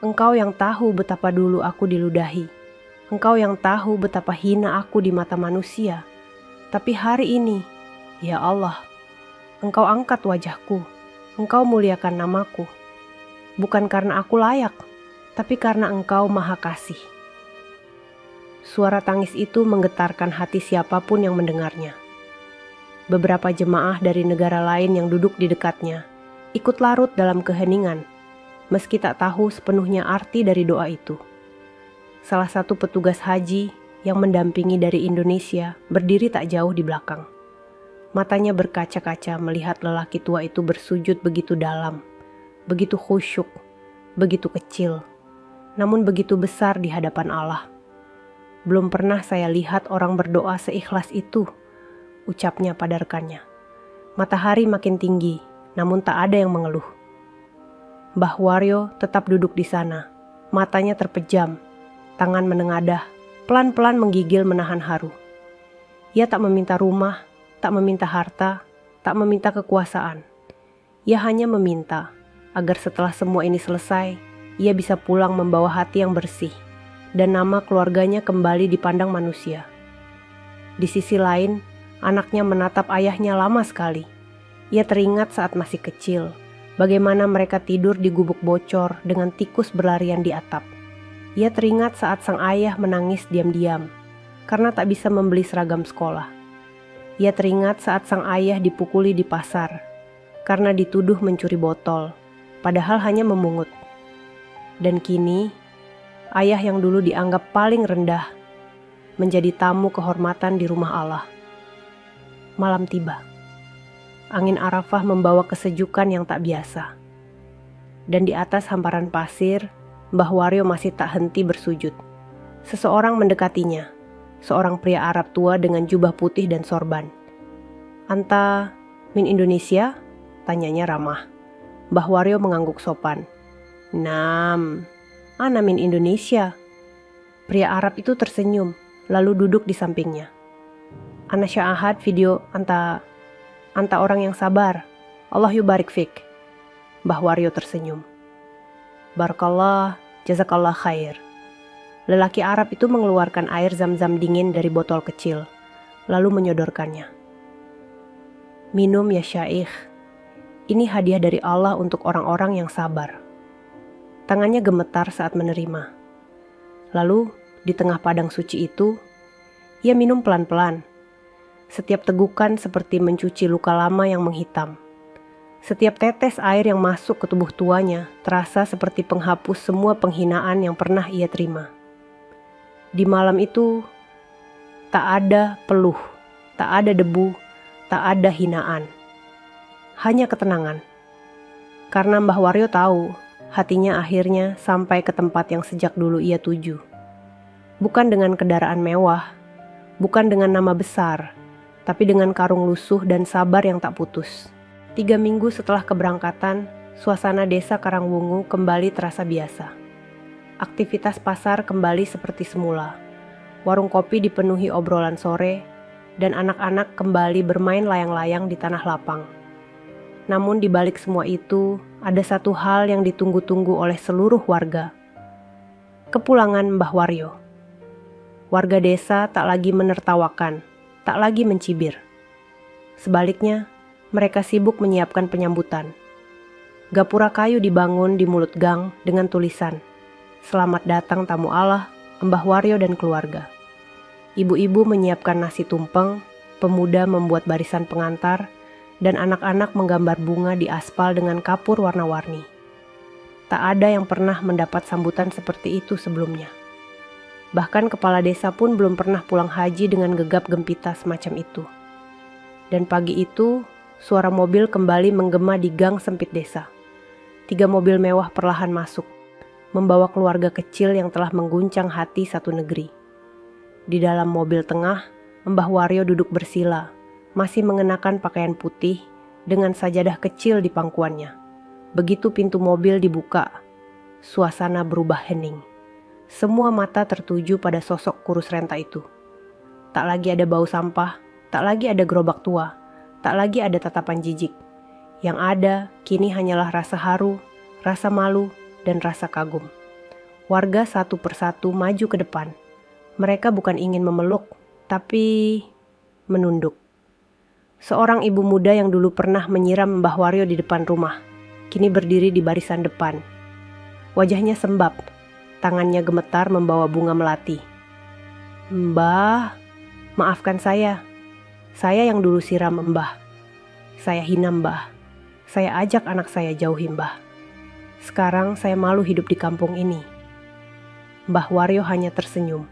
Engkau yang tahu betapa dulu aku diludahi. Engkau yang tahu betapa hina aku di mata manusia. Tapi hari ini, ya Allah, Engkau angkat wajahku. Engkau muliakan namaku. Bukan karena aku layak, tapi karena Engkau Maha Kasih." Suara tangis itu menggetarkan hati siapapun yang mendengarnya. Beberapa jemaah dari negara lain yang duduk di dekatnya ikut larut dalam keheningan, meski tak tahu sepenuhnya arti dari doa itu. Salah satu petugas haji yang mendampingi dari Indonesia berdiri tak jauh di belakang. Matanya berkaca-kaca melihat lelaki tua itu bersujud begitu dalam, begitu khusyuk, begitu kecil, namun begitu besar di hadapan Allah. "Belum pernah saya lihat orang berdoa seikhlas itu," ucapnya pada rekannya. Matahari makin tinggi, namun tak ada yang mengeluh. Mbah Waryo tetap duduk di sana, matanya terpejam, tangan menengadah, pelan-pelan menggigil menahan haru. Ia tak meminta rumah, tak meminta harta, tak meminta kekuasaan. Ia hanya meminta agar setelah semua ini selesai, ia bisa pulang membawa hati yang bersih, dan nama keluarganya kembali dipandang manusia. Di sisi lain, anaknya menatap ayahnya lama sekali. Ia teringat saat masih kecil, bagaimana mereka tidur di gubuk bocor dengan tikus berlarian di atap. Ia teringat saat sang ayah menangis diam-diam, karena tak bisa membeli seragam sekolah. Ia teringat saat sang ayah dipukuli di pasar, karena dituduh mencuri botol, padahal hanya memungut. Dan kini, ayah yang dulu dianggap paling rendah, menjadi tamu kehormatan di rumah Allah. Malam tiba. Angin Arafah membawa kesejukan yang tak biasa. Dan di atas hamparan pasir, Mbah Waryo masih tak henti bersujud. Seseorang mendekatinya, seorang pria Arab tua dengan jubah putih dan sorban. "Anta min Indonesia?" tanyanya ramah. Mbah Waryo mengangguk sopan. "Nam, ana min Indonesia," Pria Arab itu tersenyum, lalu duduk di sampingnya. Ana syahad video anta orang yang sabar. Allah yubarik fik. Mbah Waryo tersenyum. Barakallah, jazakallah khair. Lelaki Arab itu mengeluarkan air zam-zam dingin dari botol kecil, lalu menyodorkannya. Minum ya syaikh. Ini hadiah dari Allah untuk orang-orang yang sabar. Tangannya gemetar saat menerima. Lalu, di tengah padang suci itu, ia minum pelan-pelan. Setiap tegukan seperti mencuci luka lama yang menghitam. Setiap tetes air yang masuk ke tubuh tuanya terasa seperti penghapus semua penghinaan yang pernah ia terima. Di malam itu, tak ada peluh, tak ada debu, tak ada hinaan. Hanya ketenangan. Karena Mbah Waryo tahu, hatinya akhirnya sampai ke tempat yang sejak dulu ia tuju. Bukan dengan kendaraan mewah, bukan dengan nama besar, tapi dengan karung lusuh dan sabar yang tak putus. 3 minggu setelah keberangkatan, suasana desa Karangwungu kembali terasa biasa. Aktivitas pasar kembali seperti semula. Warung kopi dipenuhi obrolan sore, dan anak-anak kembali bermain layang-layang di tanah lapang. Namun di balik semua itu, ada satu hal yang ditunggu-tunggu oleh seluruh warga. Kepulangan Mbah Waryo. Warga desa tak lagi menertawakan, tak lagi mencibir. Sebaliknya, mereka sibuk menyiapkan penyambutan. Gapura kayu dibangun di mulut gang dengan tulisan, "Selamat datang tamu Allah, Mbah Waryo dan keluarga." Ibu-ibu menyiapkan nasi tumpeng, pemuda membuat barisan pengantar, dan anak-anak menggambar bunga di aspal dengan kapur warna-warni. Tak ada yang pernah mendapat sambutan seperti itu sebelumnya. Bahkan kepala desa pun belum pernah pulang haji dengan gegap gempita semacam itu. Dan pagi itu, suara mobil kembali menggema di gang sempit desa. 3 mobil mewah perlahan masuk, membawa keluarga kecil yang telah mengguncang hati satu negeri. Di dalam mobil tengah, Mbah Waryo duduk bersila, masih mengenakan pakaian putih dengan sajadah kecil di pangkuannya. Begitu pintu mobil dibuka, suasana berubah hening. Semua mata tertuju pada sosok kurus renta itu. Tak lagi ada bau sampah, tak lagi ada gerobak tua, tak lagi ada tatapan jijik. Yang ada kini hanyalah rasa haru, rasa malu, dan rasa kagum. Warga satu persatu maju ke depan. Mereka bukan ingin memeluk, tapi menunduk. Seorang ibu muda yang dulu pernah menyiram Mbah Waryo di depan rumah, kini berdiri di barisan depan. Wajahnya sembab, tangannya gemetar membawa bunga melati. "Mbah, maafkan saya. Saya yang dulu siram Mbah. Saya hina Mbah. Saya ajak anak saya jauhi Mbah. Sekarang saya malu hidup di kampung ini." Mbah Waryo hanya tersenyum.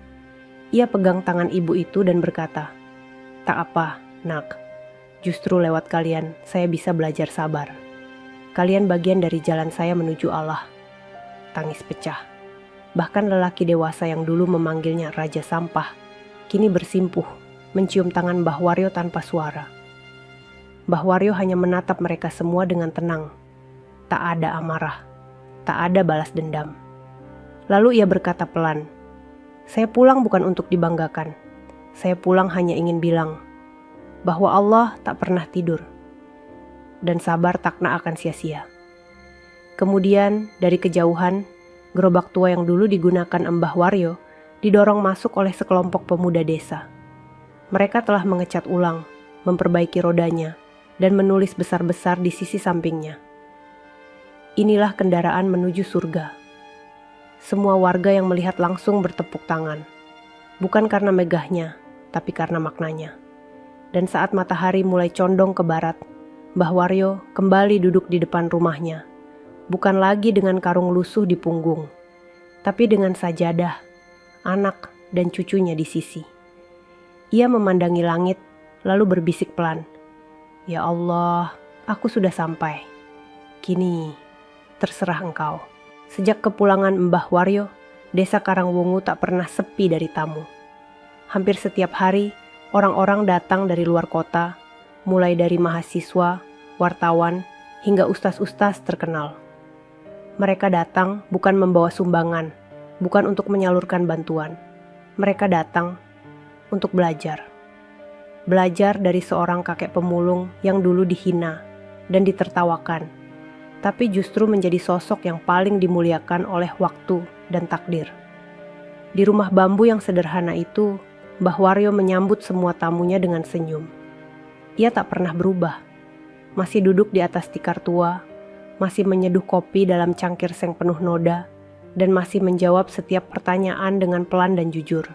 Ia pegang tangan ibu itu dan berkata, "Tak apa, nak. Justru lewat kalian saya bisa belajar sabar. Kalian bagian dari jalan saya menuju Allah." Tangis pecah. Bahkan lelaki dewasa yang dulu memanggilnya Raja Sampah, kini bersimpuh, mencium tangan Mbah Waryo tanpa suara. Mbah Waryo hanya menatap mereka semua dengan tenang. Tak ada amarah, tak ada balas dendam. Lalu ia berkata pelan, "Saya pulang bukan untuk dibanggakan. Saya pulang hanya ingin bilang bahwa Allah tak pernah tidur, dan sabar takna akan sia-sia." Kemudian dari kejauhan, gerobak tua yang dulu digunakan Mbah Waryo didorong masuk oleh sekelompok pemuda desa. Mereka telah mengecat ulang, memperbaiki rodanya, dan menulis besar-besar di sisi sampingnya, "Inilah kendaraan menuju surga." Semua warga yang melihat langsung bertepuk tangan, bukan karena megahnya, tapi karena maknanya. Dan saat matahari mulai condong ke barat, Mbah Waryo kembali duduk di depan rumahnya, bukan lagi dengan karung lusuh di punggung, tapi dengan sajadah, anak, dan cucunya di sisi. Ia memandangi langit, lalu berbisik pelan, "Ya Allah, aku sudah sampai. Kini, terserah Engkau." Sejak kepulangan Mbah Waryo, desa Karangwungu tak pernah sepi dari tamu. Hampir setiap hari, orang-orang datang dari luar kota, mulai dari mahasiswa, wartawan, hingga ustaz-ustaz terkenal. Mereka datang bukan membawa sumbangan, bukan untuk menyalurkan bantuan, mereka datang untuk belajar. Belajar dari seorang kakek pemulung yang dulu dihina dan ditertawakan, tapi justru menjadi sosok yang paling dimuliakan oleh waktu dan takdir. Di rumah bambu yang sederhana itu, Mbah Waryo menyambut semua tamunya dengan senyum. Ia tak pernah berubah, masih duduk di atas tikar tua, masih menyeduh kopi dalam cangkir seng penuh noda, dan masih menjawab setiap pertanyaan dengan pelan dan jujur.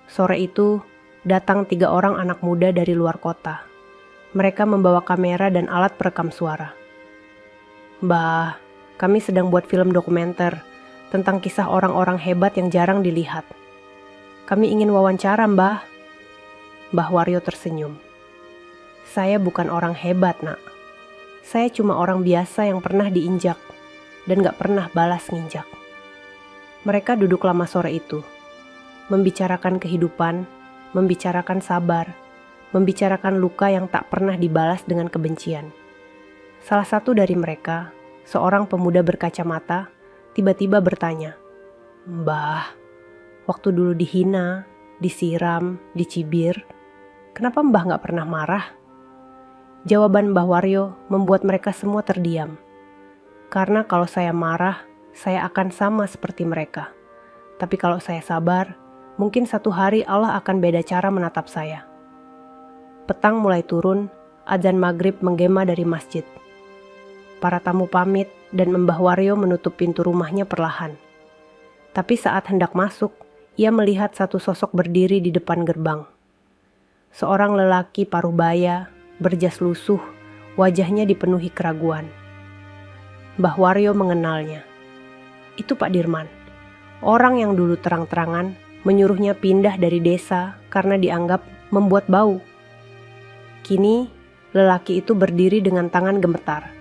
Sore itu, datang 3 orang anak muda dari luar kota. Mereka membawa kamera dan alat perekam suara. "Mbah, kami sedang buat film dokumenter tentang kisah orang-orang hebat yang jarang dilihat. Kami ingin wawancara, Mbah." Mbah Waryo tersenyum. "Saya bukan orang hebat, Nak. Saya cuma orang biasa yang pernah diinjak dan gak pernah balas nginjak." Mereka duduk lama sore itu, membicarakan kehidupan, membicarakan sabar, membicarakan luka yang tak pernah dibalas dengan kebencian. Salah satu dari mereka, seorang pemuda berkacamata, tiba-tiba bertanya, "Mbah, waktu dulu dihina, disiram, dicibir, kenapa Mbah gak pernah marah?" Jawaban Mbah Waryo membuat mereka semua terdiam. "Karena kalau saya marah, saya akan sama seperti mereka. Tapi kalau saya sabar, mungkin satu hari Allah akan beda cara menatap saya." Petang mulai turun, azan maghrib menggema dari masjid. Para tamu pamit dan Mbah Waryo menutup pintu rumahnya perlahan. Tapi saat hendak masuk, ia melihat satu sosok berdiri di depan gerbang. Seorang lelaki paruh baya, berjas lusuh, wajahnya dipenuhi keraguan. Mbah Waryo mengenalnya. Itu Pak Dirman, orang yang dulu terang-terangan menyuruhnya pindah dari desa karena dianggap membuat bau. Kini, lelaki itu berdiri dengan tangan gemetar,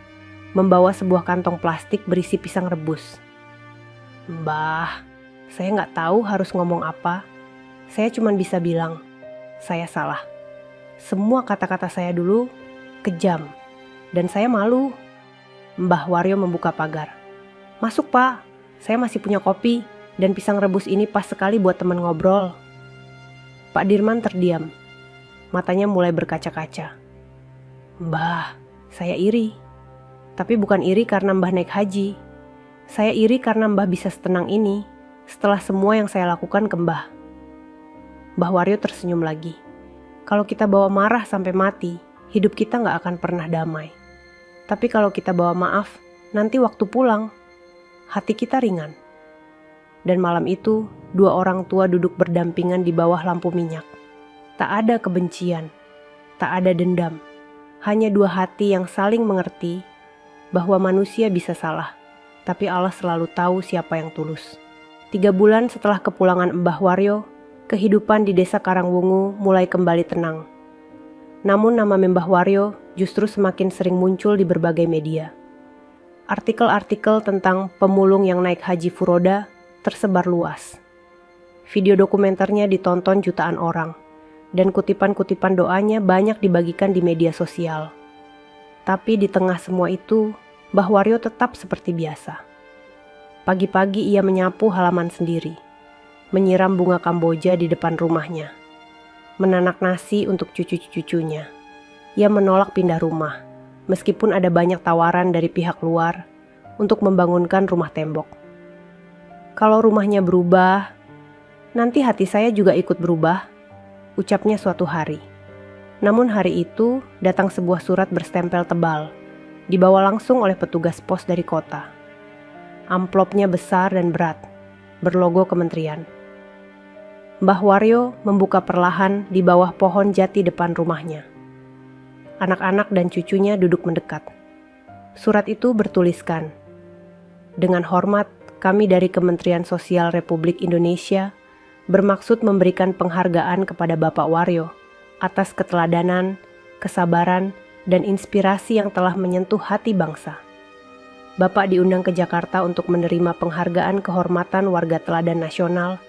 membawa sebuah kantong plastik berisi pisang rebus. "Mbah, saya nggak tahu harus ngomong apa. Saya cuma bisa bilang, saya salah. Semua kata-kata saya dulu kejam, dan saya malu." Mbah Waryo membuka pagar. "Masuk, Pak. Saya masih punya kopi, dan pisang rebus ini pas sekali buat teman ngobrol." Pak Dirman terdiam. Matanya mulai berkaca-kaca. "Mbah, saya iri. Tapi bukan iri karena Mbah naik haji. Saya iri karena Mbah bisa setenang ini setelah semua yang saya lakukan ke Mbah." Mbah Waryo tersenyum lagi. Kalau kita bawa marah sampai mati, hidup kita gak akan pernah damai. Tapi kalau kita bawa maaf, nanti waktu pulang, hati kita ringan. Dan malam itu, 2 orang tua duduk berdampingan di bawah lampu minyak. Tak ada kebencian, tak ada dendam. Hanya 2 hati yang saling mengerti bahwa manusia bisa salah, tapi Allah selalu tahu siapa yang tulus. 3 bulan setelah kepulangan Mbah Waryo, kehidupan di desa Karangwungu mulai kembali tenang. Namun nama Mbah Waryo justru semakin sering muncul di berbagai media. Artikel-artikel tentang pemulung yang naik haji furoda tersebar luas. Video dokumenternya ditonton jutaan orang, dan kutipan-kutipan doanya banyak dibagikan di media sosial. Tapi di tengah semua itu, Mbah Waryo tetap seperti biasa. Pagi-pagi ia menyapu halaman sendiri, menyiram bunga kamboja di depan rumahnya, menanak nasi untuk cucu-cucunya. Ia menolak pindah rumah, meskipun ada banyak tawaran dari pihak luar untuk membangunkan rumah tembok. "Kalau rumahnya berubah, nanti hati saya juga ikut berubah," ucapnya suatu hari. Namun hari itu datang sebuah surat berstempel tebal, dibawa langsung oleh petugas pos dari kota. Amplopnya besar dan berat, berlogo kementerian. Mbah Waryo membuka perlahan di bawah pohon jati depan rumahnya. Anak-anak dan cucunya duduk mendekat. Surat itu bertuliskan, "Dengan hormat, kami dari Kementerian Sosial Republik Indonesia bermaksud memberikan penghargaan kepada Bapak Waryo atas keteladanan, kesabaran, dan inspirasi yang telah menyentuh hati bangsa. Bapak diundang ke Jakarta untuk menerima penghargaan kehormatan warga teladan nasional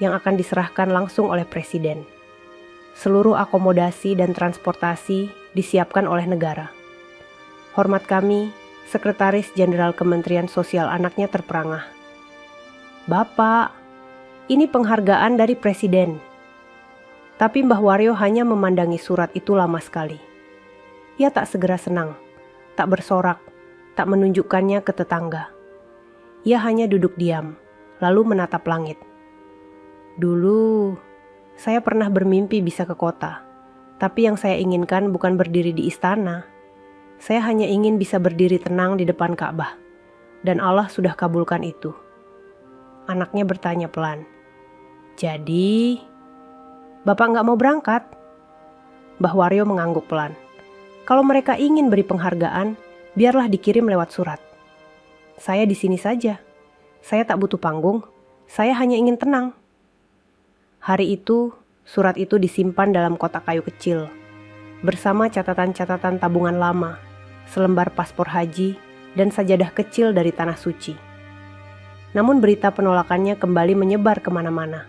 yang akan diserahkan langsung oleh Presiden. Seluruh akomodasi dan transportasi disiapkan oleh negara. Hormat kami, Sekretaris Jenderal Kementerian Sosial." Anaknya terperangah. "Bapak, Ini penghargaan dari presiden. Tapi Mbah Waryo hanya memandangi surat itu lama sekali. Ia tak segera senang, tak bersorak, tak menunjukkannya ke tetangga. Ia hanya duduk diam, lalu menatap langit. Dulu, saya pernah bermimpi bisa ke kota. Tapi yang saya inginkan bukan berdiri di istana. Saya hanya ingin bisa berdiri tenang di depan Ka'bah. Dan Allah sudah kabulkan itu. Anaknya bertanya pelan. Jadi, Bapak nggak mau berangkat? Mbah Waryo mengangguk pelan. Kalau mereka ingin beri penghargaan, biarlah dikirim lewat surat. Saya di sini saja. Saya tak butuh panggung. Saya hanya ingin tenang. Hari itu, surat itu disimpan dalam kotak kayu kecil, bersama catatan-catatan tabungan lama, selembar paspor haji, dan sajadah kecil dari tanah suci. Namun berita penolakannya kembali menyebar kemana-mana.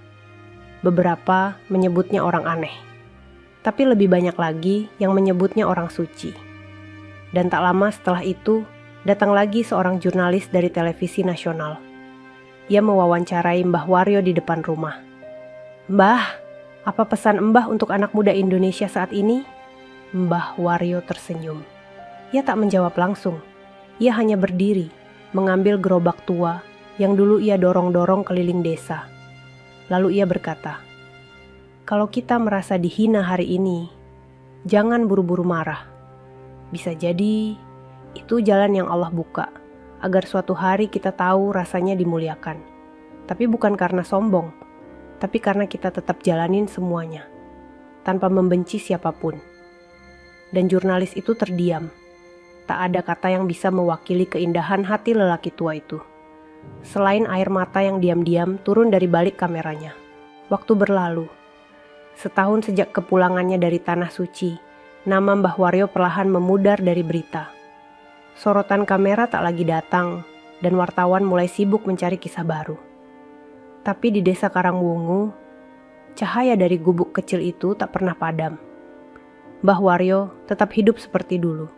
Beberapa menyebutnya orang aneh, tapi lebih banyak lagi yang menyebutnya orang suci. Dan tak lama setelah itu, datang lagi seorang jurnalis dari televisi nasional. Ia mewawancarai Mbah Waryo di depan rumah. Mbah, apa pesan Mbah untuk anak muda Indonesia saat ini? Mbah Waryo tersenyum. Ia tak menjawab langsung. Ia hanya berdiri, mengambil gerobak tua yang dulu ia dorong-dorong keliling desa. Lalu ia berkata, kalau kita merasa dihina hari ini, jangan buru-buru marah. Bisa jadi itu jalan yang Allah buka, agar suatu hari kita tahu rasanya dimuliakan. Tapi bukan karena sombong, tapi karena kita tetap jalanin semuanya, tanpa membenci siapapun. Dan jurnalis itu terdiam. Tak ada kata yang bisa mewakili keindahan hati lelaki tua itu, selain air mata yang diam-diam turun dari balik kameranya. Waktu berlalu. Setahun sejak kepulangannya dari Tanah Suci, nama Mbah Waryo perlahan memudar dari berita. Sorotan kamera tak lagi datang, dan wartawan mulai sibuk mencari kisah baru. Tapi di desa Karangwungu, cahaya dari gubuk kecil itu tak pernah padam. Mbah Waryo tetap hidup seperti dulu.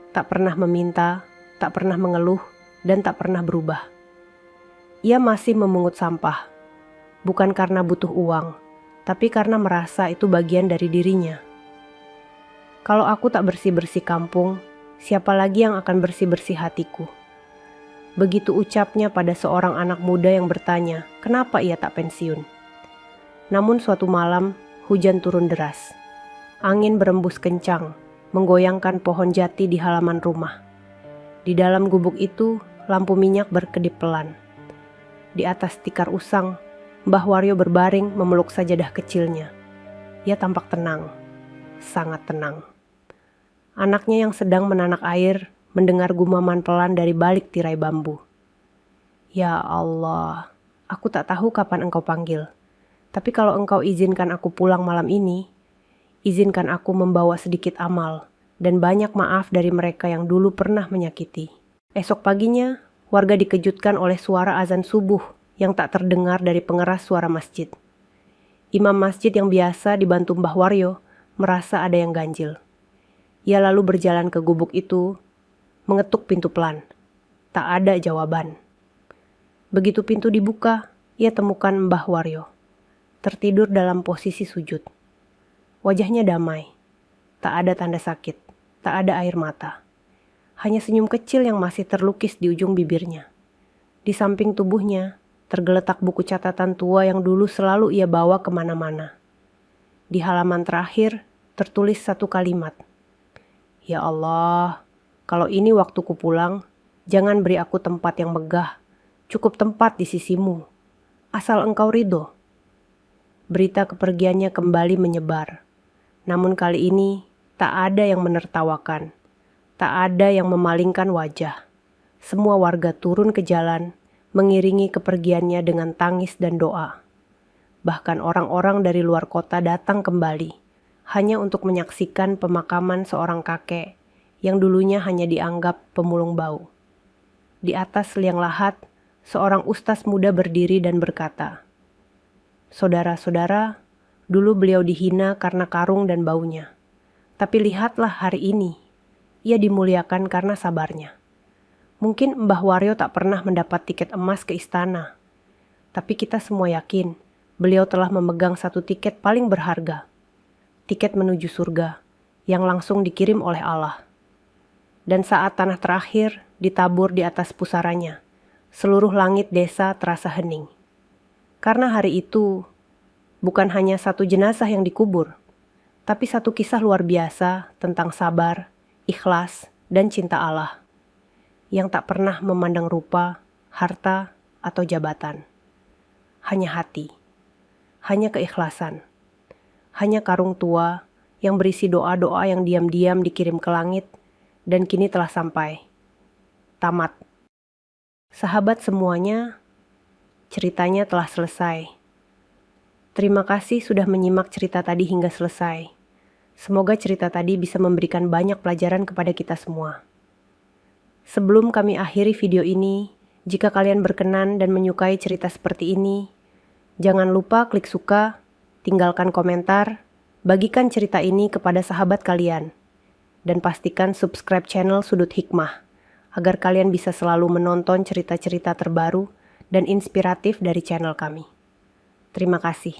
Tak pernah meminta, tak pernah mengeluh, dan tak pernah berubah. Ia masih memungut sampah, bukan karena butuh uang, tapi karena merasa itu bagian dari dirinya. Kalau aku tak bersih-bersih kampung, siapa lagi yang akan bersih-bersih hatiku? Begitu ucapnya pada seorang anak muda yang bertanya, kenapa ia tak pensiun? Namun suatu malam, hujan turun deras. Angin berembus kencang, menggoyangkan pohon jati di halaman rumah. Di dalam gubuk itu, lampu minyak berkedip pelan. Di atas tikar usang, Mbah Waryo berbaring memeluk sajadah kecilnya. Ia tampak tenang, sangat tenang. Anaknya yang sedang menanak air mendengar gumaman pelan dari balik tirai bambu. Ya Allah, aku tak tahu kapan engkau panggil. Tapi kalau engkau izinkan aku pulang malam ini, izinkan aku membawa sedikit amal dan banyak maaf dari mereka yang dulu pernah menyakiti. Esok paginya, warga dikejutkan oleh suara azan subuh yang tak terdengar dari pengeras suara masjid. Imam masjid yang biasa dibantu Mbah Waryo merasa ada yang ganjil. Ia lalu berjalan ke gubuk itu, mengetuk pintu pelan. Tak ada jawaban. Begitu pintu dibuka, ia temukan Mbah Waryo, tertidur dalam posisi sujud. Wajahnya damai, tak ada tanda sakit, tak ada air mata. Hanya senyum kecil yang masih terlukis di ujung bibirnya. Di samping tubuhnya, tergeletak buku catatan tua yang dulu selalu ia bawa kemana-mana. Di halaman terakhir, tertulis satu kalimat. Ya Allah, kalau ini waktuku pulang, jangan beri aku tempat yang megah, cukup tempat di sisimu, asal engkau ridho. Berita kepergiannya kembali menyebar. Namun kali ini, tak ada yang menertawakan, tak ada yang memalingkan wajah. Semua warga turun ke jalan, mengiringi kepergiannya dengan tangis dan doa. Bahkan orang-orang dari luar kota datang kembali, hanya untuk menyaksikan pemakaman seorang kakek yang dulunya hanya dianggap pemulung bau. Di atas liang lahat, seorang ustaz muda berdiri dan berkata, "Saudara-saudara, dulu beliau dihina karena karung dan baunya. Tapi lihatlah hari ini, ia dimuliakan karena sabarnya. Mungkin Mbah Waryo tak pernah mendapat tiket emas ke istana, Tapi kita semua yakin beliau telah memegang satu tiket paling berharga. Tiket menuju surga yang langsung dikirim oleh Allah. Dan saat tanah terakhir ditabur di atas pusaranya, seluruh langit desa terasa hening. Karena hari itu bukan hanya satu jenazah yang dikubur, tapi satu kisah luar biasa tentang sabar, ikhlas, dan cinta Allah yang tak pernah memandang rupa, harta, atau jabatan. Hanya hati, hanya keikhlasan, hanya karung tua yang berisi doa-doa yang diam-diam dikirim ke langit dan kini telah sampai. Tamat. Sahabat semuanya, ceritanya telah selesai. Terima kasih sudah menyimak cerita tadi hingga selesai. Semoga cerita tadi bisa memberikan banyak pelajaran kepada kita semua. Sebelum kami akhiri video ini, jika kalian berkenan dan menyukai cerita seperti ini, jangan lupa klik suka, tinggalkan komentar, bagikan cerita ini kepada sahabat kalian, dan pastikan subscribe channel Sudut Hikmah, agar kalian bisa selalu menonton cerita-cerita terbaru dan inspiratif dari channel kami. Terima kasih.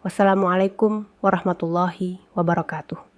Wassalamualaikum warahmatullahi wabarakatuh.